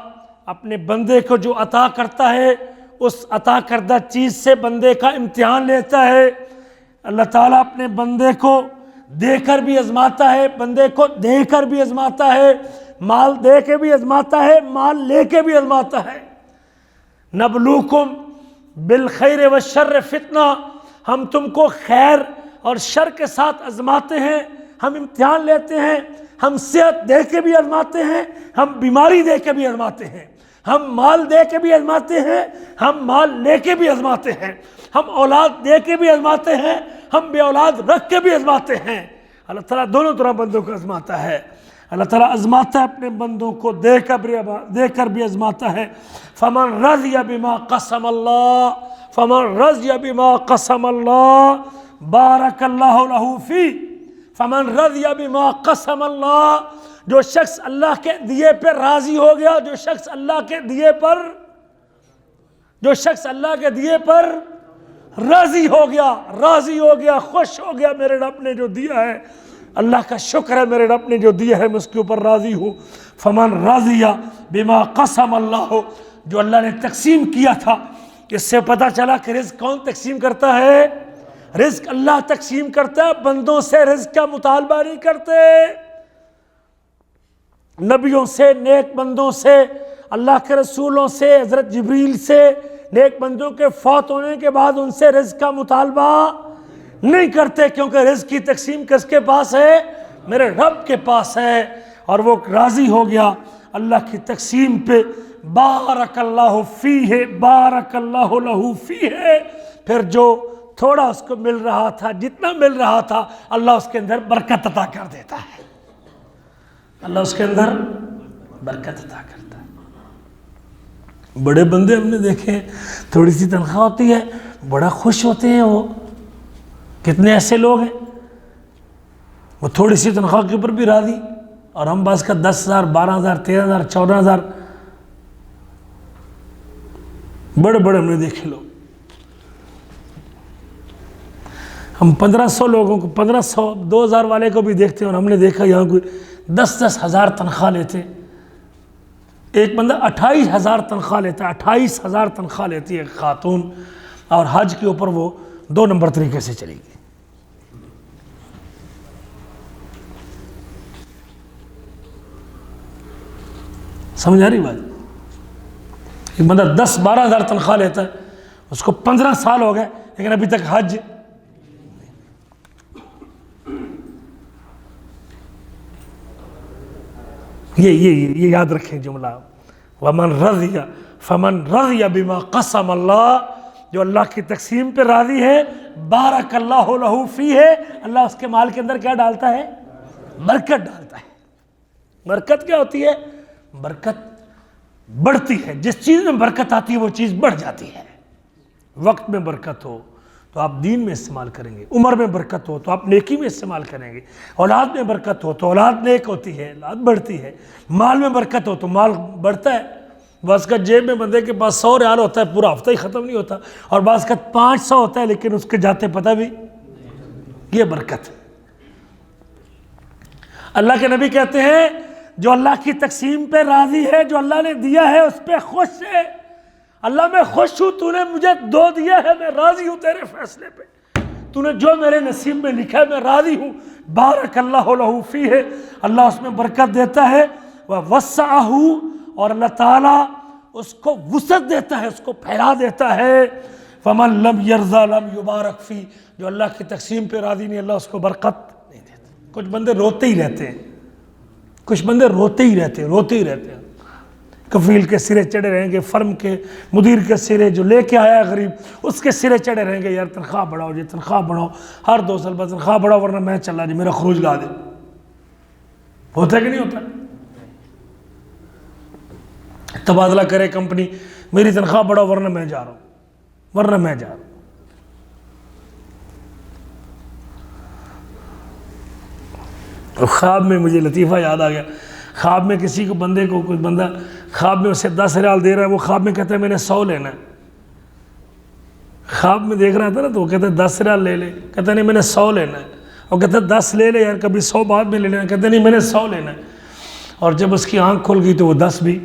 اپنے بندے کو جو عطا کرتا ہے اس عطا کردہ چیز سے بندے کا امتحان لیتا ہے۔ اللہ تعالیٰ اپنے بندے کو دے کر بھی آزماتا ہے، بندے کو دے کر بھی آزماتا ہے، مال دے کے بھی آزماتا ہے، مال لے کے بھی آزماتا ہے۔ نبلوکم بالخیر والشر فتنہ، ہم تم کو خیر اور شر کے ساتھ آزماتے ہیں، ہم امتحان لیتے ہیں، ہم صحت دے کے بھی آزماتے ہیں، ہم بیماری دے کے بھی آزماتے ہیں، ہم مال دے کے بھی آزماتے ہیں، ہم مال لے کے بھی آزماتے ہیں، ہم اولاد دے کے بھی آزماتے ہیں، ہم بے اولاد رکھ کے بھی آزماتے ہیں۔ اللہ تعالیٰ دونوں طرح بندوں کو آزماتا ہے، اللہ تعالیٰ آزماتا ہے اپنے بندوں کو، دے کر بھی آزماتا ہے۔ فمن رضی بما قسم اللہ، فمن رضی بما قسم اللہ بارک اللہ لہ فی، فمن رضی بما قسم اللہ، جو شخص اللہ کے دیے پہ راضی ہو گیا، جو شخص اللہ کے دیے پر راضی ہو گیا، خوش ہو گیا، میرے رب نے جو دیا ہے اللہ کا شکر ہے، میرے رب نے جو دیا ہے میں اس کے اوپر راضی ہوں۔ فمن رضی بما قسم اللہ، جو اللہ نے تقسیم کیا تھا، اس سے پتہ چلا کہ رزق کون تقسیم کرتا ہے؟ رزق اللہ تقسیم کرتا ہے، بندوں سے رزق کا مطالبہ نہیں کرتے۔ نبیوں سے، نیک بندوں سے، اللہ کے رسولوں سے، حضرت جبریل سے، نیک بندوں کے فوت ہونے کے بعد ان سے رزق کا مطالبہ نہیں کرتے، کیونکہ رزق کی تقسیم کس کے پاس ہے؟ میرے رب کے پاس ہے، اور وہ راضی ہو گیا اللہ کی تقسیم پہ۔ بارک اللہ فیہ، بارک اللہ لہ فیہ، پھر جو تھوڑا اس کو مل رہا تھا، جتنا مل رہا تھا، اللہ اس کے اندر برکت عطا کر دیتا ہے، اللہ اس کے اندر برکت عطا کرتا ہے۔ بڑے بندے ہم نے دیکھے، تھوڑی سی تنخواہ ہوتی ہے بڑا خوش ہوتے ہیں، وہ کتنے ایسے لوگ ہیں وہ تھوڑی سی تنخواہ کے اوپر بھی راضی، اور ہم بعض کا 10,000 12,000 13,000 14,000، بڑے بڑے ہم نے دیکھے لوگ۔ ہم 1500 لوگوں کو، 1500 2000 والے کو بھی دیکھتے ہیں، اور ہم نے دیکھا یہاں کوئی 10,000 تنخواہ لیتے، ایک بندہ 28,000 تنخواہ لیتا ہے، 28,000 تنخواہ لیتی ہے ایک خاتون، اور حج کے اوپر وہ 2 نمبر طریقے سے چلے گی۔ سمجھ آ رہی بات؟ ایک بندہ 10-12,000 تنخواہ لیتا ہے، اس کو 15 سال ہو گئے لیکن ابھی تک حج۔ یہ یاد رکھیں جملہ، وَمَنْ رَضِيَ فَمَنْ رَضِيَ بِمَا قَسَمَ اللَّهُ، جو اللہ کی تقسیم پہ راضی ہے، بارک اللہ لہ فیہ، اللہ اس کے مال کے اندر کیا ڈالتا ہے؟ برکت ڈالتا ہے۔ برکت کیا ہوتی ہے؟ برکت بڑھتی ہے، جس چیز میں برکت آتی ہے وہ چیز بڑھ جاتی ہے۔ وقت میں برکت ہو تو آپ دین میں استعمال کریں گے، عمر میں برکت ہو تو آپ نیکی میں استعمال کریں گے، اولاد میں برکت ہو تو اولاد نیک ہوتی ہے، اولاد بڑھتی ہے، مال میں برکت ہو تو مال بڑھتا ہے۔ بعض کا جیب میں بندے کے پاس 100 ریال ہوتا ہے، پورا ہفتہ ہی ختم نہیں ہوتا، اور بعض کا 500 ہوتا ہے لیکن اس کے جاتے پتہ بھی، یہ برکت ہے۔ اللہ کے نبی کہتے ہیں جو اللہ کی تقسیم پہ راضی ہے، جو اللہ نے دیا ہے اس پہ خوش ہے، اللہ میں خوش ہوں، تو نے مجھے 2 دیا ہے، میں راضی ہوں تیرے فیصلے پہ، تو نے جو میرے نصیب میں لکھا ہے میں راضی ہوں، بارک اللہ لہ فیہ، اللہ اس میں برکت دیتا ہے، وَوَسَّعَهُ، اور اللہ تعالیٰ اس کو وسعت دیتا ہے، اس کو پھیلا دیتا ہے۔ فَمَن لَمْ يَرْضَ لَمْ يُبَارَكْ فِيهِ، جو اللہ کی تقسیم پہ راضی نہیں، اللہ اس کو برکت نہیں دیتا۔ کچھ بندے روتے ہی رہتے ہیں، کچھ بندے روتے ہی رہتے ہیں، کفیل کے سرے چڑھے رہیں گے، فرم کے مدیر کے سرے، جو لے کے آیا ہے غریب اس کے سرے چڑھے رہیں گے، یار تنخواہ بڑھاؤ جی، تنخواہ بڑھاؤ، ہر 2 سال بعد تنخواہ بڑھاؤ ورنہ میں چلا جی، میرا خروج لا دے۔ ہوتا ہے کہ نہیں ہوتا؟ تبادلہ کرے کمپنی، میری تنخواہ بڑھاؤ ورنہ میں جا رہا ہوں۔ خواب میں مجھے لطیفہ یاد آ گیا، خواب میں کسی کو بندے کو، کوئی بندہ خواب میں اسے 10 ریال دے رہا ہے، وہ خواب میں کہتا ہے میں نے 100 لینا ہے۔ خواب میں دیکھ رہا تھا نا، تو وہ کہتا ہے 10 ریال لے لے، کہتا ہے نہیں میں نے 100 لینا ہے، اور کہتا ہے 10 لے لے یار، کبھی 100 بعد میں لے لینا، کہتا ہے نہیں میں نے 100 لینا ہے، اور جب اس کی آنکھ کھل گئی تو وہ 10 بھی،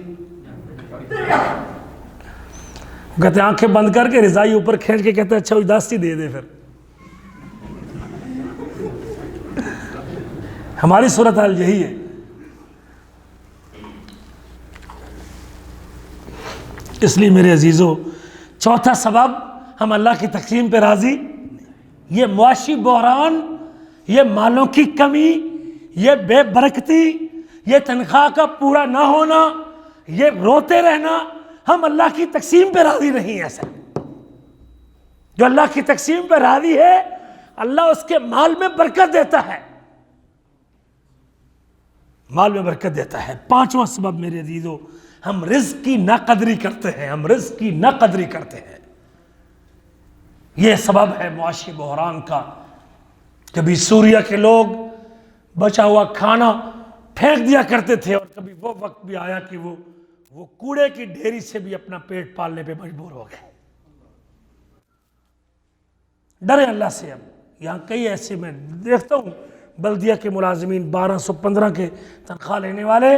وہ کہتے ہیں آنکھیں بند کر کے رضائی اوپر کھینچ کے کہتا ہے اچھا وہ 10 ہی دے دے۔ پھر ہماری صورتحال یہی ہے۔ اس لیے میرے عزیزو، چوتھا سبب ہم اللہ کی تقسیم پہ راضی، یہ معاشی بحران، یہ مالوں کی کمی، یہ بے برکتی، یہ تنخواہ کا پورا نہ ہونا، یہ روتے رہنا، ہم اللہ کی تقسیم پہ راضی نہیں ہیں۔ سر جو اللہ کی تقسیم پہ راضی ہے، اللہ اس کے مال میں برکت دیتا ہے، مال میں برکت دیتا ہے۔ 5واں سبب میرے عزیزو، ہم رزق کی ناقدری کرتے ہیں، یہ سبب ہے معاشی بحران کا۔ کبھی سوریا کے لوگ بچا ہوا کھانا پھینک دیا کرتے تھے، اور کبھی وہ وقت بھی آیا کہ وہ کوڑے کی ڈھیری سے بھی اپنا پیٹ پالنے پہ مجبور ہو گئے۔ ڈرے اللہ سے۔ اب یہاں کئی ایسے میں دیکھتا ہوں بلدیہ کے ملازمین 1215 کے تنخواہ لینے والے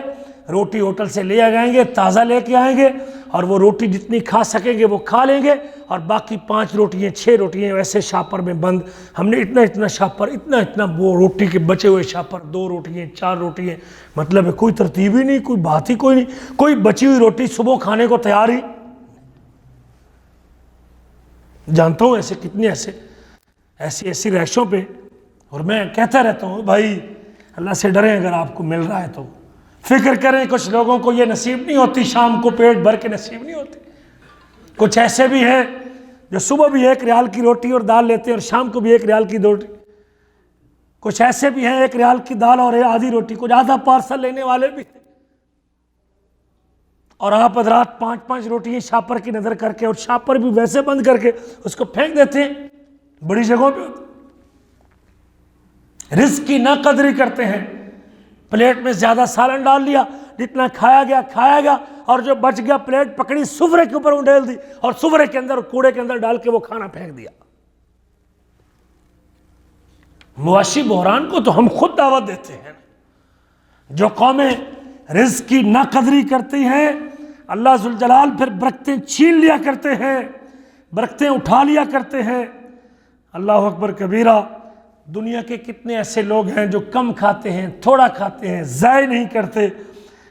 روٹی ہوٹل سے لے آئیں گے، تازہ لے کے آئیں گے، اور وہ روٹی جتنی کھا سکیں گے وہ کھا لیں گے، اور باقی 5 روٹیاں 6 روٹیاں ویسے شاپر میں بند. ہم نے اتنا شاپر، اتنا وہ روٹی کے بچے ہوئے شاپر، 2 روٹیاں 4 روٹیاں، مطلب ہے کوئی ترتیب ہی نہیں، کوئی بات ہی کوئی نہیں، کوئی بچی ہوئی روٹی صبح کھانے کو تیار ہی. جانتا ہوں ایسے کتنے ایسی رہائشوں پہ، اور میں کہتا رہتا ہوں بھائی اللہ سے ڈریں، اگر آپ کو مل رہا ہے تو فکر کریں. کچھ لوگوں کو یہ نصیب نہیں ہوتی، شام کو پیٹ بھر کے نصیب نہیں ہوتی. کچھ ایسے بھی ہیں جو صبح بھی 1 ریال کی روٹی اور دال لیتے ہیں اور شام کو بھی 1 ریال کی روٹی. کچھ ایسے بھی ہیں 1 ریال کی دال اور آدھی روٹی، کچھ آدھا پارسل لینے والے بھی ہیں. اور آپ حضرات 5 روٹیاں شاپر کی نظر کر کے، اور شاپر بھی ویسے بند کر کے اس کو پھینک دیتے ہیں. بڑی جگہوں پہ ہوتا، رزق کی ناقدری کرتے ہیں. پلیٹ میں زیادہ سالن ڈال لیا، جتنا کھایا گیا، اور جو بچ گیا پلیٹ پکڑی سفرے کے اوپر انڈیل دی، اور سفرے کے اندر کوڑے کے اندر ڈال کے وہ کھانا پھینک دیا. معاشی بحران کو تو ہم خود دعوت دیتے ہیں. جو قومیں رزق کی ناقدری کرتی ہیں، اللہ ذوالجلال پھر برکتیں چھین لیا کرتے ہیں، برکتیں اٹھا لیا کرتے ہیں. اللہ اکبر کبیرہ. دنیا کے کتنے ایسے لوگ ہیں جو کم کھاتے ہیں، تھوڑا کھاتے ہیں، ضائع نہیں کرتے،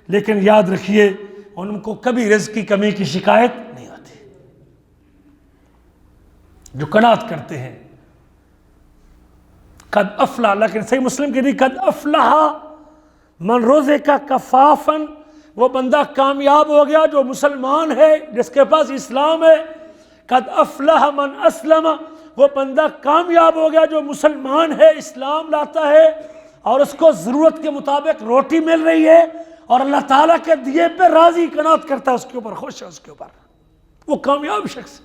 لیکن یاد رکھیے ان کو کبھی رزق کی کمی کی شکایت نہیں ہوتی. جو قناعت کرتے ہیں. قد افلح، لیکن صحیح مسلم کی قد افلح من رزق کفافا، وہ بندہ کامیاب ہو گیا جو مسلمان ہے، جس کے پاس اسلام ہے. قد افلح من اسلم، وہ بندہ کامیاب ہو گیا جو مسلمان ہے، اسلام لاتا ہے، اور اس کو ضرورت کے مطابق روٹی مل رہی ہے، اور اللہ تعالیٰ کے دیے پہ راضی قناعت کرتا ہے، اس کے اوپر خوش ہے، اس کے اوپر وہ کامیاب شخص.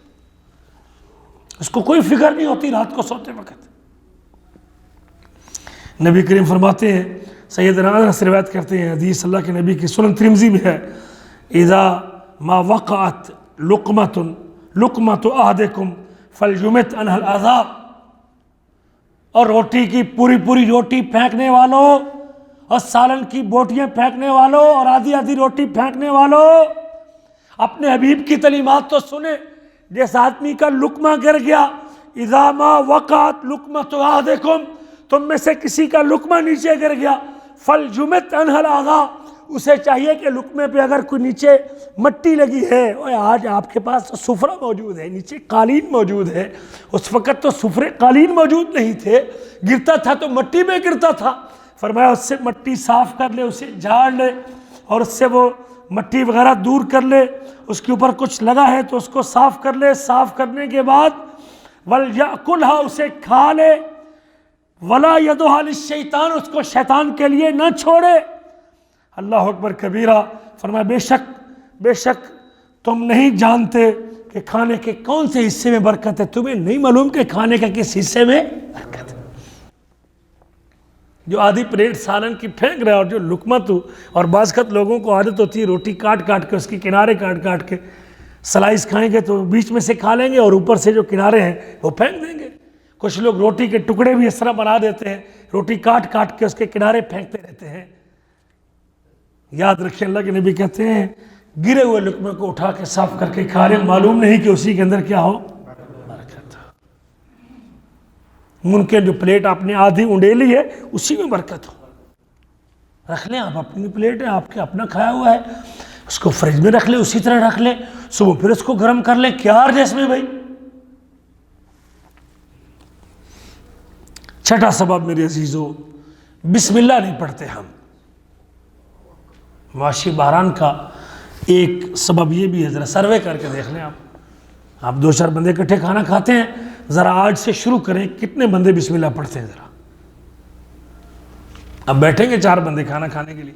اس کو کوئی فکر نہیں ہوتی رات کو سوتے وقت. نبی کریم فرماتے ہیں، سیدنا انس روایت کرتے ہیں، حدیث اللہ کے نبی کی سنن ترمذی میں ہے، اذا ما وقعت لقمۃ احدکم فليمت عنها الاذى. اور روٹی کی پوری روٹی پھینکنے والوں، اور سالن کی بوٹیاں پھینکنے والوں، اور آدھی روٹی پھینکنے والوں، اپنے حبیب کی تعلیمات تو سنیں. جس آدمی کا لقمہ گر گیا، اذا ما وقعت لقمۃ احدکم، تم میں سے کسی کا لقمہ نیچے گر گیا، فليمت عنها الاذى، اسے چاہیے کہ لقمے پہ اگر کوئی نیچے مٹی لگی ہے، اور آج آپ کے پاس سفرہ موجود ہے، نیچے قالین موجود ہے، اس وقت تو سفرے قالین موجود نہیں تھے، گرتا تھا تو مٹی میں گرتا تھا. فرمایا اس سے مٹی صاف کر لے، اسے جھاڑ لے، اور اس سے وہ مٹی وغیرہ دور کر لے. اس کے اوپر کچھ لگا ہے تو اس کو صاف کر لے. صاف کرنے کے بعد وَلْيَأْكُلْهَا، اسے کھا لے. وَلَا يَدُهَا لِلشَّيْطَانِ، اس کو شیطان کے لیے نہ چھوڑے. اللہ اکبر کبیرہ. فرمایا بے شک تم نہیں جانتے کہ کھانے کے کون سے حصے میں برکت ہے. تمہیں نہیں معلوم کہ کھانے کے کس حصے میں برکت ہے. جو آدھی پلیٹ سالن کی پھینک رہا ہے، اور جو لقمہ تو، اور بعض خط لوگوں کو عادت ہوتی ہے روٹی کاٹ کے اس کی کنارے کاٹ کے سلائس کھائیں گے تو بیچ میں سے کھا لیں گے، اور اوپر سے جو کنارے ہیں وہ پھینک دیں گے. کچھ لوگ روٹی کے ٹکڑے بھی اس طرح بنا دیتے ہیں، روٹی کاٹ کے اس کے کنارے پھینکتے رہتے ہیں. یاد رکھیں اللہ کے نبی کہتے ہیں گرے ہوئے لقمے کو اٹھا کے صاف کر کے کھا لیں، معلوم نہیں کہ اسی کے اندر کیا ہو برکت. ممکن جو پلیٹ آپ نے آدھی انڈیلی ہے اسی میں برکت ہو. رکھ لیں آپ، اپنی پلیٹ ہے آپ کے، اپنا کھایا ہوا ہے، اس کو فریج میں رکھ لیں، اسی طرح رکھ لیں، صبح پھر اس کو گرم کر لیں. کیا عرض ہے اس میں بھائی. چھٹا سبب میرے عزیزو، بسم اللہ نہیں پڑھتے ہم. معاشی بحران کا ایک سبب یہ بھی ہے، ذرا سروے کر کے دیکھ لیں آپ 2-4 بندے اکٹھے کھانا کھاتے ہیں، ذرا آج سے شروع کریں کتنے بندے بسم اللہ پڑھتے ہیں. ذرا اب بیٹھیں گے 4 بندے کھانا کھانے کے لیے،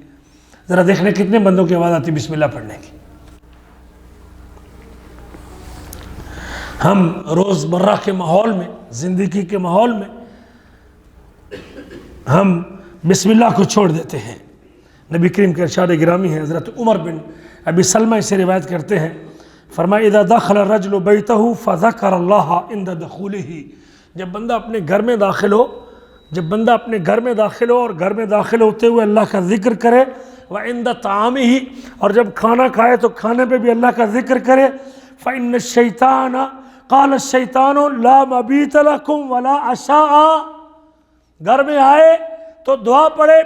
ذرا دیکھ لیں کتنے بندوں کی آواز آتی بسم اللہ پڑھنے کی. ہم روزمرہ کے ماحول میں، زندگی کے ماحول میں ہم بسم اللہ کو چھوڑ دیتے ہیں. نبی کریم کے ارشاد گرامی ہے، حضرت عمر بن ابی سلمہ اسے روایت کرتے ہیں، فرمایا اذا دخل الرجل بیتہ فذکر اللہ عند دخولہ، جب بندہ اپنے گھر میں داخل ہو جب بندہ اپنے گھر میں داخل ہو اور گھر میں داخل ہوتے ہوئے اللہ کا ذکر کرے، وعند طعامہ، اور جب کھانا کھائے تو کھانے پہ بھی اللہ کا ذکر کرے، فإن الشیطان قال الشیطان لا مبیت لکم ولا عشاء، گھر میں آئے تو دعا پڑھے،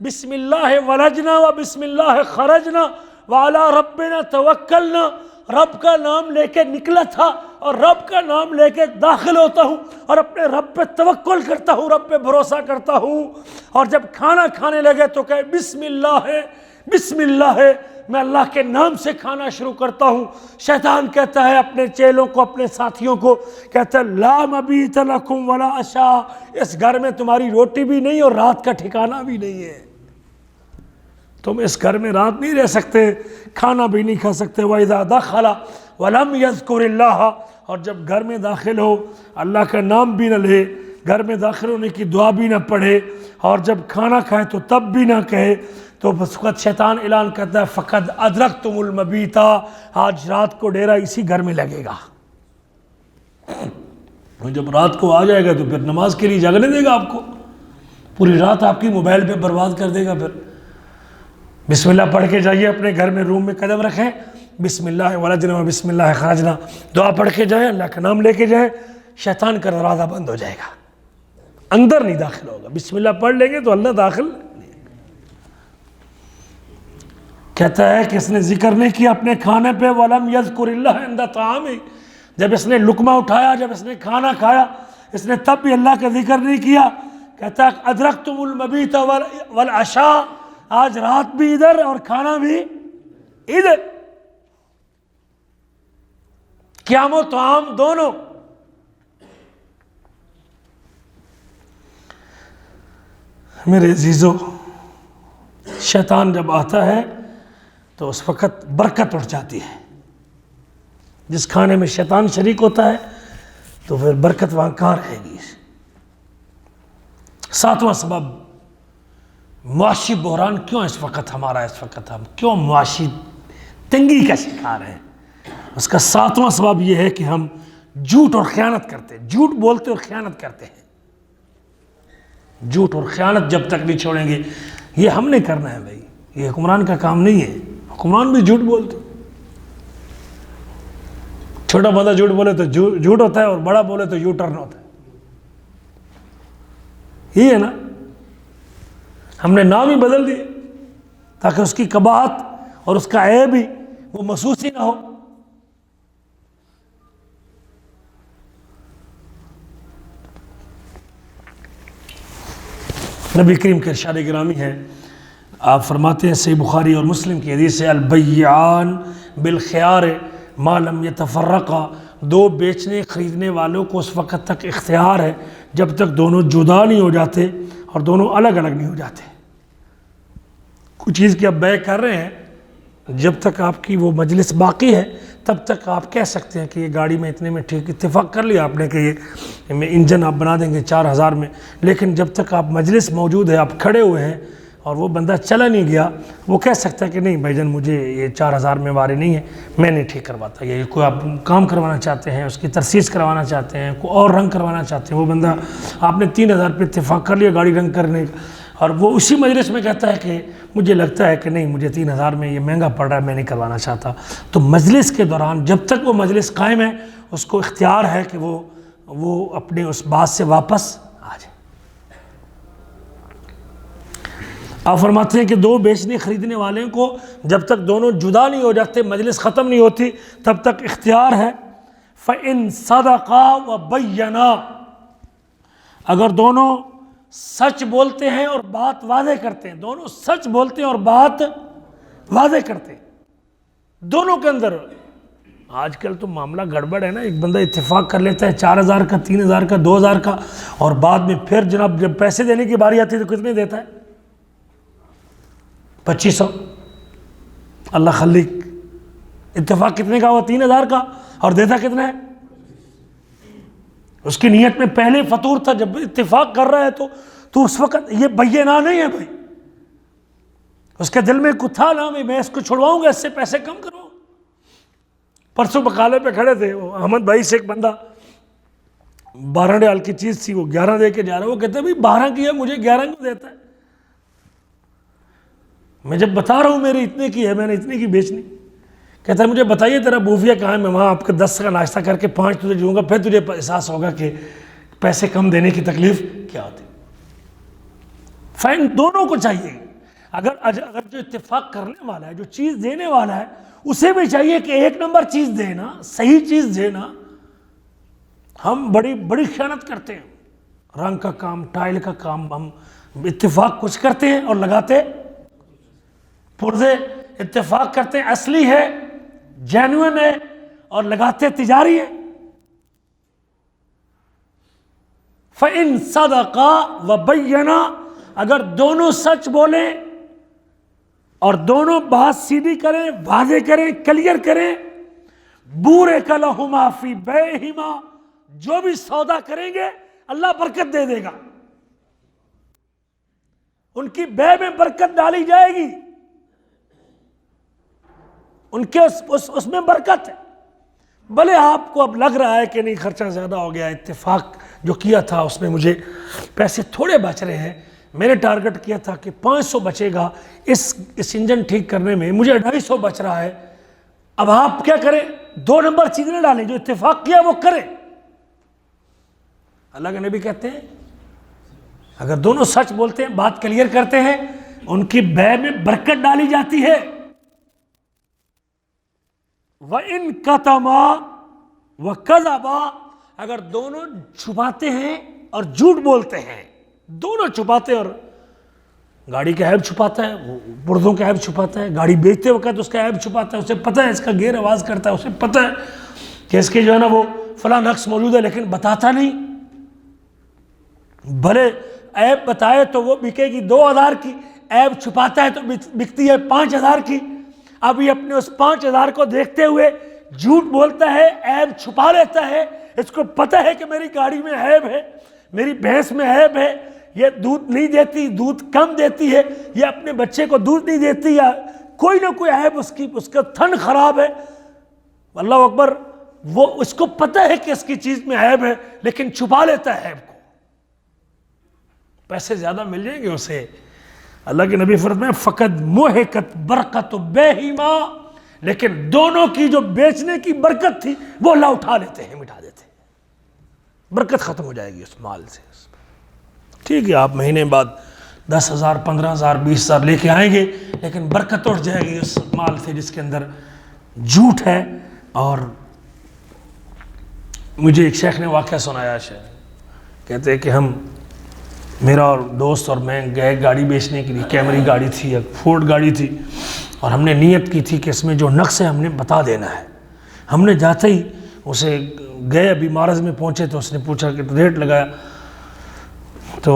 بسم اللہ ولجنا و بسم اللہ خرجنا وعلی ربنا توکلنا، رب کا نام لے کے نکلا تھا اور رب کا نام لے کے داخل ہوتا ہوں اور اپنے رب پہ توکل کرتا ہوں، رب پہ بھروسہ کرتا ہوں، اور جب کھانا کھانے لگے تو کہے بسم اللہ ہے، بسم اللہ ہے، میں اللہ کے نام سے کھانا شروع کرتا ہوں۔ شیطان کہتا ہے اپنے چیلوں کو، اپنے ساتھیوں کو، کہتا ہے لا مبیت لکم ولا عشاء، اس گھر میں تمہاری روٹی بھی نہیں اور رات کا ٹھکانہ بھی نہیں ہے، تم اس گھر میں رات نہیں رہ سکتے، کھانا بھی نہیں کھا سکتے۔ وَإِذَا دَخَلَ وَلَمْ يَذْكُرِ اللَّهَ، اور جب گھر میں داخل ہو اللہ کا نام بھی نہ لے، گھر میں داخل ہونے کی دعا بھی نہ پڑھے، اور جب کھانا کھائے تو تب بھی نہ کہے، تو بس وقت شیطان اعلان کرتا ہے فَقَدْ أَدْرَكْتُمُ الْمَبِيتَ، آج رات کو ڈیرا اسی گھر میں لگے گا۔ جب رات کو آ جائے گا تو پھر نماز کے لیے جاگنے دے گا آپ کو، پوری رات آپ کی موبائل پہ برباد کر دے گا۔ پھر بسم اللہ پڑھ کے جائیے، اپنے گھر میں روم میں قدم رکھیں، بسم اللہ ولجنا و بسم اللہ خرجنا، دعا پڑھ کے جائیں، اللہ کا نام لے کے جائیں، شیطان کا دروازہ بند ہو جائے گا، اندر نہیں داخل ہوگا۔ بسم اللہ پڑھ لیں گے تو اللہ داخل نہیں۔ کہتا ہے کہ اس نے ذکر نہیں کیا اپنے کھانے پہ، وَلَمْ يَذْكُرِ اللَّهَ عِنْدَ طَعَامِهِ، جب اس نے لقمہ اٹھایا، جب اس نے کھانا کھایا، اس نے تب بھی اللہ کا ذکر نہیں کیا۔ کہتا ہے أَدْرَكْتُمُ الْمَبِيتَ وَالْعَشَاءَ، آج رات بھی ادھر اور کھانا بھی ادھر، قیام و طعام دونوں۔ میرے عزیزو، شیطان جب آتا ہے تو اس وقت برکت اٹھ جاتی ہے، جس کھانے میں شیطان شریک ہوتا ہے تو پھر برکت وہاں کہاں رہے گی۔ ساتواں سبب، معاشی بحران کیوں اس وقت ہمارا، اس وقت ہم کیوں معاشی تنگی کا شکار ہیں، اس کا ساتواں سبب یہ ہے کہ ہم جھوٹ اور خیانت کرتے ہیں، جھوٹ بولتے اور خیانت کرتے ہیں۔ جھوٹ اور خیانت جب تک نہیں چھوڑیں گے، یہ ہم نے کرنا ہے بھائی، یہ حکمران کا کام نہیں ہے، حکمران بھی جھوٹ بولتے، چھوٹا بندہ جھوٹ بولے تو جھوٹ ہوتا ہے اور بڑا بولے تو یو ٹرن ہوتا ہے، یہی ہے نا۔ ہم نے نام ہی بدل دیے تاکہ اس کی قباحت اور اس کا عیب ہی وہ محسوس ہی نہ ہو۔ نبی کریم کے ارشاد گرامی ہے، آپ فرماتے ہیں صحیح بخاری اور مسلم کی حدیث ہے، البیعان بالخیار ما لم یتفرقا، دو بیچنے خریدنے والوں کو اس وقت تک اختیار ہے جب تک دونوں جدا نہیں ہو جاتے اور دونوں الگ الگ نہیں ہو جاتے۔ کوئی چیز کی آپ بیع کر رہے ہیں، جب تک آپ کی وہ مجلس باقی ہے تب تک آپ کہہ سکتے ہیں کہ یہ گاڑی میں اتنے میں ٹھیک، اتفاق کر لیا آپ نے کہ یہ انجن آپ بنا دیں گے 4000 میں، لیکن جب تک آپ مجلس موجود ہے، آپ کھڑے ہوئے ہیں اور وہ بندہ چلا نہیں گیا، وہ کہہ سکتا ہے کہ نہیں بھائی جان مجھے یہ 4000 میں واری نہیں ہے، میں نہیں ٹھیک کرواتا۔ یہ کوئی آپ کام کروانا چاہتے ہیں، اس کی ترسیس کروانا چاہتے ہیں، کوئی اور رنگ کروانا چاہتے ہیں، وہ بندہ آپ نے 3000 پہ اتفاق کر لیا گاڑی رنگ کرنے کا، اور وہ اسی مجلس میں کہتا ہے کہ مجھے لگتا ہے کہ نہیں مجھے 3000 میں یہ مہنگا پڑ رہا ہے، میں نہیں کروانا چاہتا، تو مجلس کے دوران جب تک وہ مجلس قائم ہے اس کو اختیار ہے کہ وہ اپنے اس بات سے واپس آ جائے۔ آپ فرماتے ہیں کہ دو بیچنے خریدنے والے کو جب تک دونوں جدا نہیں ہو جاتے، مجلس ختم نہیں ہوتی، تب تک اختیار ہے۔ فَإِن صَدَقَا وَبَيَّنَا، اگر دونوں سچ بولتے ہیں اور بات واضح کرتے ہیں، دونوں سچ بولتے ہیں اور بات واضح کرتے ہیں، دونوں کے اندر۔ آج کل تو معاملہ گڑبڑ ہے نا، ایک بندہ اتفاق کر لیتا ہے 4000 کا، 3000 کا، 2000 کا، اور بعد میں پھر جناب جب پیسے دینے کی باری آتی ہے تو کتنے دیتا ہے؟ 2500۔ اللہ خلیق، اتفاق کتنے کا ہوا؟ 3000 کا، اور دیتا کتنا ہے؟ اس کی نیت میں پہلے فطور تھا، جب اتفاق کر رہا ہے تو اس وقت یہ بینہ نہیں ہے بھائی، اس کے دل میں کچھ تھا نا، میں اس کو چھڑواؤں گا، اس سے پیسے کم کرواؤں۔ پرسوں بقالے پہ کھڑے تھے، وہ احمد بھائی سے ایک بندہ 12 ریال کی چیز تھی، وہ 11 دے کے جا رہا ہے، وہ کہتے ہیں بھائی 12 کی ہے، مجھے 11 کیوں دیتا ہے؟ میں جب بتا رہا ہوں میری اتنے کی ہے، میں نے اتنے کی بیچنی. کہتا ہے مجھے بتائیے تیرا بوفیا کہاں ہے، میں وہاں آپ کا 10 کا ناشتہ کر کے 5 تجھے دوں گا، پھر تجھے احساس ہوگا کہ پیسے کم دینے کی تکلیف کیا ہوتی. فائن دونوں کو چاہیے. اگر جو اتفاق کرنے والا ہے، جو چیز دینے والا ہے، اسے بھی چاہیے کہ 1 نمبر چیز دینا، صحیح چیز دینا. ہم بڑی خیانت کرتے ہیں، رنگ کا کام، ٹائل کا کام، ہم اتفاق کچھ کرتے ہیں اور لگاتے پرزے. اتفاق کرتے ہیں اصلی ہے، جینوئن ہے، اور لگاتے تجاری ہے. فَإِن صَدَقَا وَبَيَّنَا، اگر دونوں سچ بولیں اور دونوں بات سیدھی کریں، واضح کریں، کلیئر کریں، بُورِكَ لَهُمَا فِي بَيْعِهِمَا، جو بھی سودا کریں گے اللہ برکت دے دے گا، ان کی بے میں برکت ڈالی جائے گی، ان کے اس میں برکت ہے. بھلے آپ کو اب لگ رہا ہے کہ نہیں خرچہ زیادہ ہو گیا، اتفاق جو کیا تھا اس میں مجھے پیسے تھوڑے بچ رہے ہیں، میں نے ٹارگٹ کیا تھا کہ 500 بچے گا اس انجن ٹھیک کرنے میں، مجھے 250 بچ رہا ہے. اب آپ کیا کریں؟ 2 نمبر چیزیں نہ ڈالیں، جو اتفاق کیا وہ کریں. اللہ کے نبی کہتے ہیں اگر دونوں سچ بولتے ہیں، بات کلیئر کرتے ہیں، ان کی بے میں برکت ڈالی جاتی ہے. وَإِن كَتَمَا وَكَذَبَا، اگر دونوں چھپاتے ہیں اور جھوٹ بولتے ہیں، دونوں چھپاتے ہیں، اور گاڑی کا عیب چھپاتا ہے، وہ پردوں کا عیب چھپاتا ہے، گاڑی بیچتے وقت اس کا عیب چھپاتا ہے، اسے پتہ ہے اس کا گیئر آواز کرتا ہے، اسے پتہ ہے کہ اس کے جو ہے نا وہ فلاں نقص موجود ہے، لیکن بتاتا نہیں. بھلے عیب بتائے تو وہ بکے گی 2000 کی، عیب چھپاتا ہے تو بکتی ہے 5000 کی. اب یہ اپنے اس 5000 کو دیکھتے ہوئے جھوٹ بولتا ہے، عیب چھپا لیتا ہے. اس کو پتہ ہے کہ میری گاڑی میں عیب ہے، میری بھینس میں عیب ہے، یہ دودھ نہیں دیتی، دودھ کم دیتی ہے، یہ اپنے بچے کو دودھ نہیں دیتی، یا کوئی نہ کوئی عیب اس کا تھن خراب ہے. اللہ اکبر. وہ اس کو پتہ ہے کہ اس کی چیز میں عیب ہے، لیکن چھپا لیتا ہے عیب کو. پیسے زیادہ مل جائیں گے اسے. اللہ کے نبی فرماتے ہیں فقط محقت برکت بہما، لیکن دونوں کی جو بیچنے کی برکت تھی وہ اللہ اٹھا لیتے ہیں، مٹا دیتے ہیں. برکت ختم ہو جائے گی اس مال سے. ٹھیک ہے آپ مہینے بعد 10,000 15,000 20,000 لے کے آئیں گے، لیکن برکت اٹھ جائے گی اس مال سے جس کے اندر جھوٹ ہے. اور مجھے ایک شیخ نے واقعہ سنایا، کہتے ہیں کہ میرا اور دوست اور میں گئے گاڑی بیچنے کے لیے. کیمری گاڑی تھی یا فورڈ گاڑی تھی، اور ہم نے نیت کی تھی کہ اس میں جو نقص ہے ہم نے بتا دینا ہے. ہم نے جاتے ہی اسے گئے، ابھی مارز میں پہنچے تو اس نے پوچھا کہ ریٹ لگایا، تو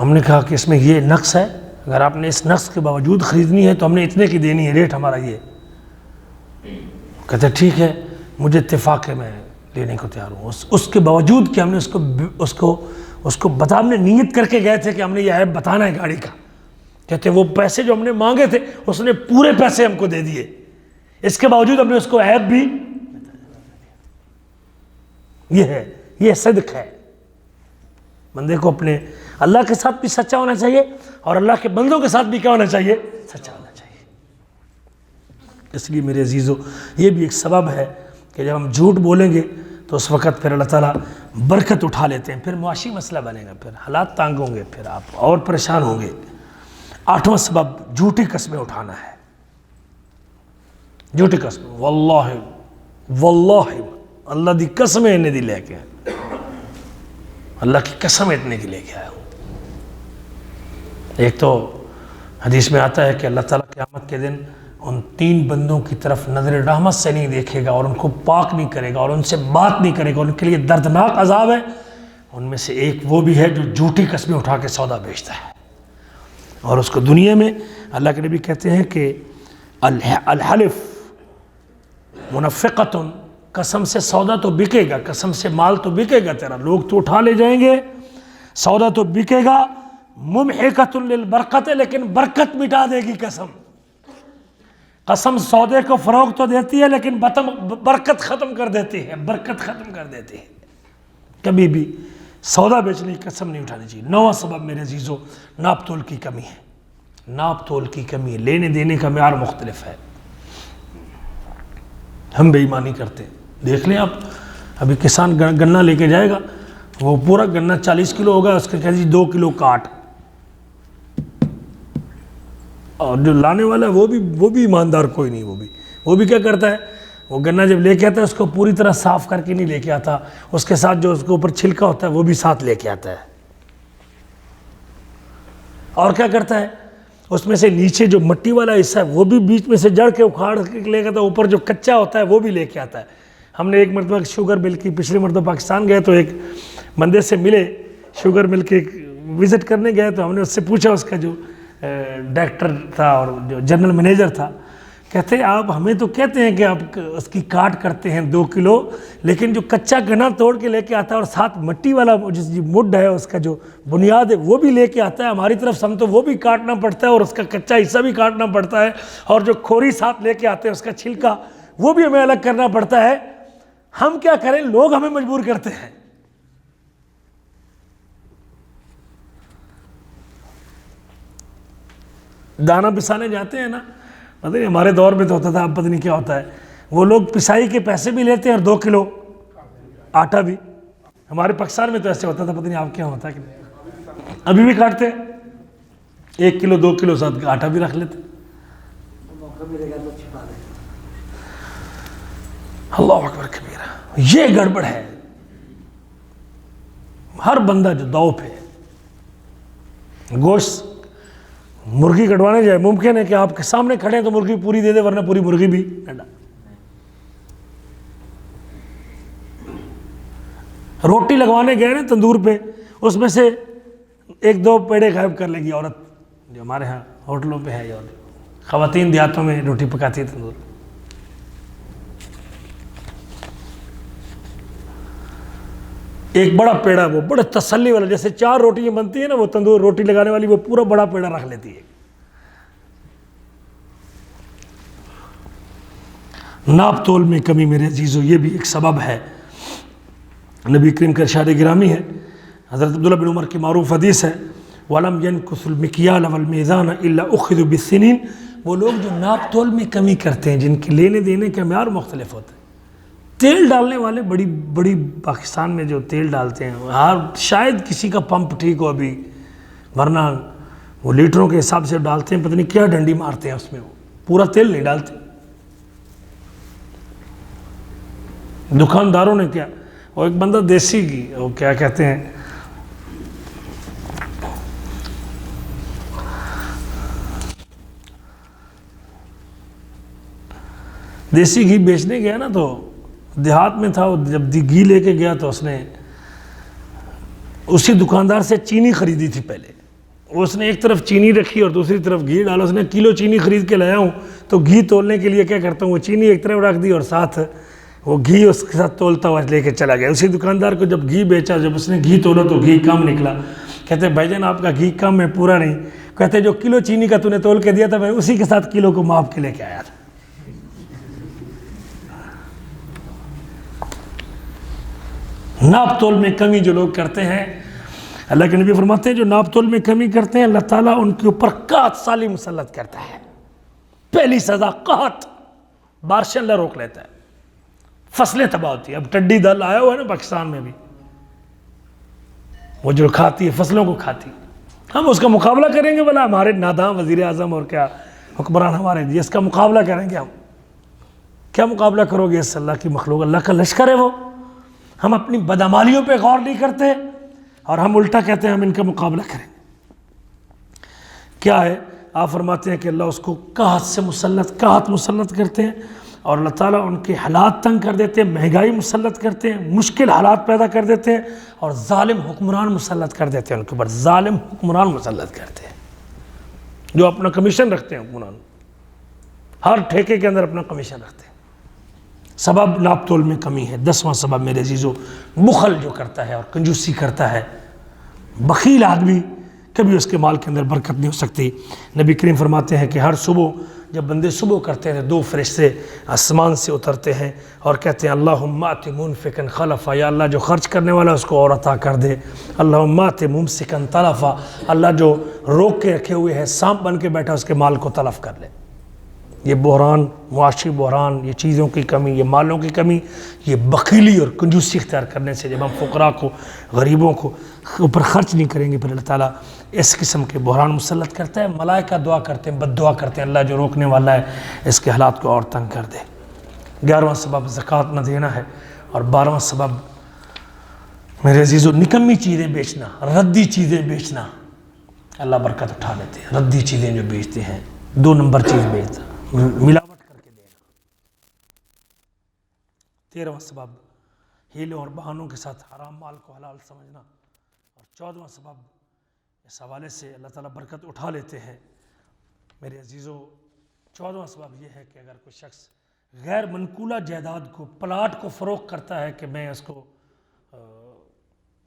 ہم نے کہا کہ اس میں یہ نقص ہے، اگر آپ نے اس نقص کے باوجود خریدنی ہے تو ہم نے اتنے کی دینی ہے، ریٹ ہمارا یہ. کہتے ٹھیک ہے، مجھے اتفاق ہے، میں لینے کو تیار ہوں. اس کے باوجود کہ ہم نے اس کو بتا، ہم نے نیت کر کے گئے تھے کہ ہم نے یہ عیب بتانا ہے گاڑی کا. کہتے وہ پیسے جو ہم نے مانگے تھے اس نے پورے پیسے ہم کو دے دیے، اس کے باوجود ہم نے اس کو عیب بھی. یہ صدق ہے. بندے کو اپنے اللہ کے ساتھ بھی سچا ہونا چاہیے، اور اللہ کے بندوں کے ساتھ بھی کیا ہونا چاہیے؟ سچا ہونا چاہیے. اس لیے میرے عزیزو، یہ بھی ایک سبب ہے کہ جب ہم جھوٹ بولیں گے تو اس وقت پھر اللہ تعالیٰ برکت اٹھا لیتے ہیں. پھر معاشی مسئلہ بنے گا، پھر حالات تانگ ہوں گے، پھر آپ اور پریشان ہوں گے. 8واں سبب جھوٹی قسمیں اٹھانا ہے. جھوٹی قسم، واللہ اللہ دی قسم اتنے دی لے کے، اللہ کی قسم اتنے کی لے کے آیا ہوں. ایک تو حدیث میں آتا ہے کہ اللہ تعالیٰ قیامت کے دن ان 3 بندوں کی طرف نظر رحمت سے نہیں دیکھے گا، اور ان کو پاک نہیں کرے گا، اور ان سے بات نہیں کرے گا، ان کے لیے دردناک عذاب ہے. ان میں سے ایک وہ بھی ہے جو جھوٹی قسمیں اٹھا کے سودا بیچتا ہے. اور اس کو دنیا میں اللہ کے نبی کہتے ہیں کہ الحلف منفقۃ، قسم سے سودا تو بکے گا، قسم سے مال تو بکے گا تیرا، لوگ تو اٹھا لے جائیں گے، سودا تو بکے گا. ممحقۃ للبرکۃ، لیکن برکت مٹا دے گی قسم. قسم سودے کو فروغ تو دیتی ہے، لیکن برکت ختم کر دیتی ہے، برکت ختم کر دیتی ہے. کبھی بھی سودا بیچنے کی قسم نہیں اٹھانی چاہیے۔ 9واں سبب میرے عزیزو ناپ تول کی کمی ہے، ناپ تول کی کمی ہے، لینے دینے کا معیار مختلف ہے، ہم بے ایمانی کرتے ہیں۔ دیکھ لیں آپ، ابھی کسان گنا لے کے جائے گا، وہ پورا گنا 40 کلو ہوگا، اس کے کہہ 2 کلو کاٹ، اور جو لانے والا ہے وہ بھی ایماندار کوئی نہیں، وہ بھی کیا کرتا ہے، وہ گنا جب لے کے آتا ہے اس کو پوری طرح صاف کر کے نہیں لے کے آتا، اس کے ساتھ جو اس کے اوپر چھلکا ہوتا ہے وہ بھی ساتھ لے کے آتا ہے، اور کیا کرتا ہے، اس میں سے نیچے جو مٹی والا حصہ ہے وہ بھی بیچ میں سے جڑ کے اکھاڑ کے لے کے آتا ہے، اوپر جو کچا ہوتا ہے وہ بھی لے کے آتا ہے۔ ہم نے ایک مرتبہ شوگر مل کی، پچھلے مرتبہ پاکستان گئے تو ایک بندے سے ملے، شوگر مل کے وزٹ کرنے گئے تو ہم نے اس سے پوچھا، اس کا جو ڈائریکٹر تھا اور جو جنرل مینیجر تھا، کہتے ہیں آپ ہمیں تو کہتے ہیں کہ آپ اس کی کاٹ کرتے ہیں 2 کلو، لیکن جو کچا گنا توڑ کے لے کے آتا ہے اور ساتھ مٹی والا جس مڈ ہے اس کا جو بنیاد ہے وہ بھی لے کے آتا ہے، ہماری طرف سے ہم تو وہ بھی کاٹنا پڑتا ہے اور اس کا کچا حصہ بھی کاٹنا پڑتا ہے، اور جو کھوری ساتھ لے کے آتے ہیں اس کا چھلکا وہ بھی ہمیں الگ کرنا پڑتا ہے۔ ہم کیا کریں، لوگ ہمیں مجبور کرتے ہیں۔ دانا پسانے جاتے ہیں نا، پتہ نہیں ہمارے دور میں تو ہوتا تھا، اب پتہ نہیں کیا ہوتا ہے، وہ لوگ پسائی کے پیسے بھی لیتے ہیں اور 2 کلو آٹا بھی۔ ہمارے پاکستان میں تو ایسے ہوتا تھا، پتہ نہیں آپ کیا ہوتا ہے کہ نہیں، ابھی بھی کاٹتے ہیں، 1 کلو 2 کلو ساتھ آٹا بھی رکھ لیتے۔ اللہ اکبر کبیرہ، یہ گڑبڑ ہے۔ ہر بندہ جو دو پہ گوشت مرغی کٹوانے جائے، ممکن ہے کہ آپ کے سامنے کھڑے ہیں تو مرغی پوری دے دے، ورنہ پوری مرغی بھی ڈنڈا۔ روٹی لگوانے گئے نا تندور پہ، اس میں سے 1-2 پیڑے غائب کر لے گی عورت، جو ہمارے ہاں ہوٹلوں پہ ہے، اور خواتین دیہاتوں میں روٹی پکاتی ہے تندور۔ ایک بڑا پیڑا، وہ بڑے تسلی والا، جیسے 4 روٹیاں بنتی ہیں نا، وہ تندور روٹی لگانے والی وہ پورا بڑا پیڑا رکھ لیتی ہے۔ ناپ تول میں کمی میرے عزیزو، یہ بھی ایک سبب ہے۔ نبی کریم کا ارشاد گرامی ہے، حضرت عبداللہ بن عمر کی معروف حدیث ہے، وَلَمْ يَنْقُصُ الْمِكْيَالَ وَالْمِيزَانَ إِلَّا أُخِذُوا بِالسِّنِينَ، وہ لوگ جو ناپ تول میں کمی کرتے ہیں، جن کے لینے دینے کا معیار مختلف ہوتا ہے۔ تیل ڈالنے والے بڑی پاکستان میں جو تیل ڈالتے ہیں، شاید کسی کا پمپ ٹھیک ہو ابھی، ورنہ وہ لیٹروں کے حساب سے ڈالتے ہیں، پتہ نہیں کیا ڈنڈی مارتے ہیں اس میں، وہ پورا تیل نہیں ڈالتے۔ دکانداروں نے کیا، وہ ایک بندہ دیسی کی، وہ کیا کہتے ہیں، دیسی گھی بیچنے گیا نا، تو دیہات میں تھا، وہ جب گھی لے کے گیا تو اس نے اسی دکاندار سے چینی خریدی تھی پہلے، اس نے ایک طرف چینی رکھی اور دوسری طرف گھی ڈالا، اس نے کلو چینی خرید کے لایا ہوں، تو گھی تولنے کے لیے کیا کرتا ہوں، وہ چینی ایک طرف رکھ دی اور ساتھ وہ گھی اس کے ساتھ تولتا ہوا لے کے چلا گیا۔ اسی دکاندار کو جب گھی بیچا، جب اس نے گھی تولا تو گھی کم نکلا، کہتے بھائی جان آپ کا گھی کم ہے، پورا نہیں، کہتے جو کلو چینی کا تو نے تول کے دیا تھا میں اسی کے ساتھ کلو کو ماپ کے لے کے آیا تھا۔ ناپ تول میں کمی جو لوگ کرتے ہیں، اللہ کے نبی فرماتے ہیں جو ناپ تول میں کمی کرتے ہیں، اللہ تعالیٰ ان کے اوپر قحط سالی مسلط کرتا ہے۔ پہلی سزا قحط، بارشیں اللہ روک لیتا ہے، فصلیں تباہ ہوتی ہیں۔ اب ٹڈی دل آیا ہوا ہے نا پاکستان میں بھی، وہ جو کھاتی ہے فصلوں کو کھاتی، ہم اس کا مقابلہ کریں گے؟ بلا ہمارے ناداں وزیر اعظم اور کیا حکمران ہمارے جی اس کا مقابلہ کریں گے؟ ہم کیا مقابلہ کرو گے؟ اس اللہ کی مخلوق، اللہ کا لشکر ہے وہ۔ ہم اپنی بدعمالیوں پہ غور نہیں کرتے اور ہم الٹا کہتے ہیں ہم ان کا مقابلہ کریں۔ کیا ہے؟ آپ فرماتے ہیں کہ اللہ اس کو قحط مسلط کرتے ہیں، اور اللہ تعالیٰ ان کے حالات تنگ کر دیتے ہیں، مہنگائی مسلط کرتے ہیں، مشکل حالات پیدا کر دیتے ہیں، اور ظالم حکمران مسلط کر دیتے ہیں ان کے اوپر، ظالم حکمران مسلط کرتے ہیں جو اپنا کمیشن رکھتے ہیں، حکمران ہر ٹھیکے کے اندر اپنا کمیشن رکھتے ہیں۔ سبب ناپ تول میں کمی ہے۔ 10واں سبب میرے عزیزو، بخل جو کرتا ہے اور کنجوسی کرتا ہے، بخیل آدمی کبھی اس کے مال کے اندر برکت نہیں ہو سکتی۔ نبی کریم فرماتے ہیں کہ ہر صبح جب بندے صبح کرتے ہیں 2 فرشتے آسمان سے اترتے ہیں اور کہتے ہیں اللہم آت منفقا خلفا، یا اللہ جو خرچ کرنے والا اس کو اور عطا کر دے، اللہم آت ممسکا تلفا، اللہ جو روک کے رکھے ہوئے ہے سانپ بن کے بیٹھا اس کے مال کو تلف کر لے۔ یہ بحران، معاشی بحران، یہ چیزوں کی کمی، یہ مالوں کی کمی، یہ بخیلی اور کنجوسی اختیار کرنے سے جب ہم فقراء کو، غریبوں کو اوپر خرچ نہیں کریں گے، پھر اللہ تعالیٰ اس قسم کے بحران مسلط کرتا ہے۔ ملائکہ دعا کرتے ہیں، بد دعا کرتے ہیں، اللہ جو روکنے والا ہے اس کے حالات کو اور تنگ کر دے۔ 11واں سبب زکوٰۃ نہ دینا ہے، اور 12واں سبب میرے عزیزو نکمی چیزیں بیچنا، ردی چیزیں بیچنا، اللہ برکت اٹھا لیتے ہیں۔ ردی چیزیں جو بیچتے ہیں، 2 نمبر چیز بیچتا، ملاوٹ کر کے دینا۔ 13واں سبب ہیلوں اور بہانوں کے ساتھ حرام مال کو حلال سمجھنا، اور 14واں سبب اس حوالے سے اللہ تعالیٰ برکت اٹھا لیتے ہیں۔ میرے عزیزو 14واں سبب یہ ہے کہ اگر کوئی شخص غیر منقولہ جائیداد کو، پلاٹ کو فروخت کرتا ہے کہ میں اس کو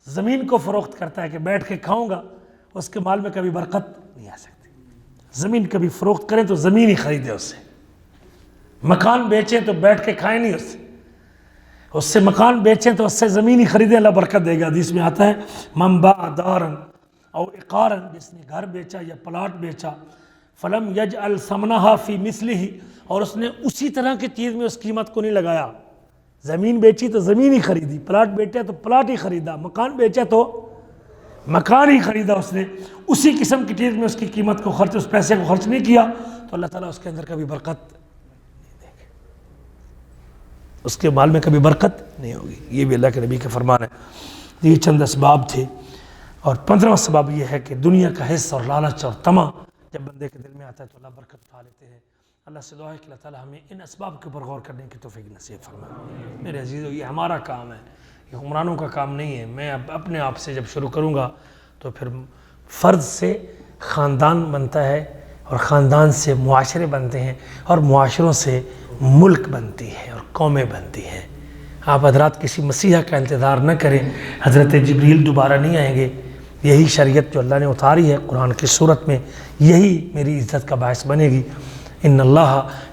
زمین کو فروخت کرتا ہے کہ بیٹھ کے کھاؤں گا، اس کے مال میں کبھی برکت نہیں آ سکتی۔ زمین کبھی فروخت کریں تو زمین ہی خریدے اس سے، مکان بیچیں تو بیٹھ کے کھائیں نہیں اس سے مکان بیچیں تو اس سے زمین ہی خریدیں، اللہ برکت دے گا۔ حدیث میں آتا ہے من باع دارا او اقارا، جس نے گھر بیچا یا پلاٹ بیچا، فلم یجعل ثمنها فی مثلہ، اور اس نے اسی طرح کی چیز میں اس قیمت کو نہیں لگایا، زمین بیچی تو زمین ہی خریدی، پلاٹ بیچا تو پلاٹ ہی خریدا، مکان بیچا تو مکان ہی خریدا، اس نے اسی قسم کی چیز میں اس کی قیمت کو خرچ، اس پیسے کو خرچ نہیں کیا، تو اللہ تعالیٰ اس کے اندر کبھی برکت نہیں دے گا، اس کے مال میں کبھی برکت نہیں ہوگی۔ یہ بھی اللہ کے نبی کا فرمان ہے۔ یہ چند اسباب تھے، اور 15واں سبب یہ ہے کہ دنیا کا حص اور لالچ اور طمع جب بندے کے دل میں آتا ہے تو اللہ برکت اٹھا لیتے ہیں۔ اللہ سے دعا ہے کہ اللہ تعالیٰ ہمیں ان اسباب کے اوپر غور کرنے کی توفیق نصیب فرمائے۔ میرے عزیزو یہ ہمارا کام ہے، یہ عمرانوں کا کام نہیں ہے۔ میں اپنے آپ سے جب شروع کروں گا تو پھر فرد سے خاندان بنتا ہے، اور خاندان سے معاشرے بنتے ہیں، اور معاشروں سے ملک بنتی ہے اور قومیں بنتی ہیں۔ آپ حضرات کسی مسیحا کا انتظار نہ کریں، حضرت جبریل دوبارہ نہیں آئیں گے۔ یہی شریعت جو اللہ نے اتاری ہے قرآن کی صورت میں، یہی میری عزت کا باعث بنے گی۔ ان اللہ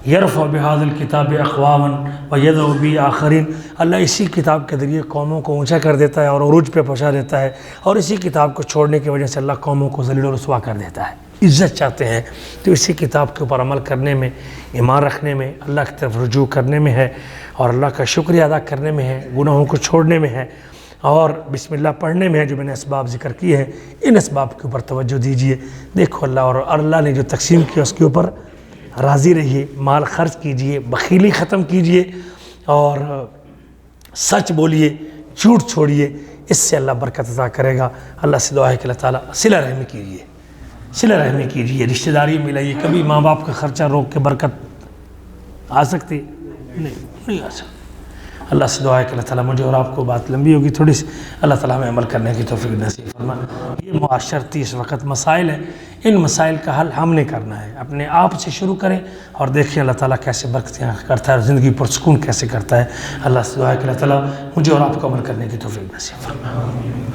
یرفع بہذا الکتاب اقواما ویضع به آخرین، اللہ اسی کتاب کے ذریعے قوموں کو اونچا کر دیتا ہے اور عروج پہ پہنچا دیتا ہے، اور اسی کتاب کو چھوڑنے کی وجہ سے اللہ قوموں کو ذلیل و رسوا کر دیتا ہے۔ عزت چاہتے ہیں تو اسی کتاب کے اوپر عمل کرنے میں، ایمان رکھنے میں، اللہ کی طرف رجوع کرنے میں ہے، اور اللہ کا شکریہ ادا کرنے میں ہے، گناہوں کو چھوڑنے میں ہے، اور بسم اللہ پڑھنے میں ہے جو میں نے اسباب ذکر کیے ہیں۔ ان اسباب کے اوپر توجہ دیجئے، دیکھو اللہ اور اللہ نے جو تقسیم کیا اس کے اوپر راضی رہیے، مال خرچ کیجئے، بخیلی ختم کیجئے، اور سچ بولیے، جھوٹ چھوڑیے، اس سے اللہ برکت عطا کرے گا۔ اللہ سے دعا ہے کہ اللہ تعالیٰ صلہ رحمی کیجئے، صلہ رحمی کیجئے، رشتہ داری ملائیے۔ کبھی ماں باپ کا خرچہ روک کے برکت آ سکتی؟ نہیں آ سکتی۔ اللہ سے دعا ہے کہ اللہ تعالیٰ مجھے اور آپ کو، بات لمبی ہوگی تھوڑی سی، اللہ تعالیٰ ہمیں عمل کرنے کی توفیق نصیب فرمائے۔ یہ معاشرتی اس وقت مسائل ہیں، ان مسائل کا حل ہم نے کرنا ہے، اپنے آپ سے شروع کریں اور دیکھیں اللہ تعالیٰ کیسے برکتیں کرتا ہے اور زندگی پرسکون کیسے کرتا ہے۔ اللہ سے دعا ہے کہ اللہ تعالیٰ مجھے اور آپ کو عمل کرنے کی توفیق نصیب فرمائے۔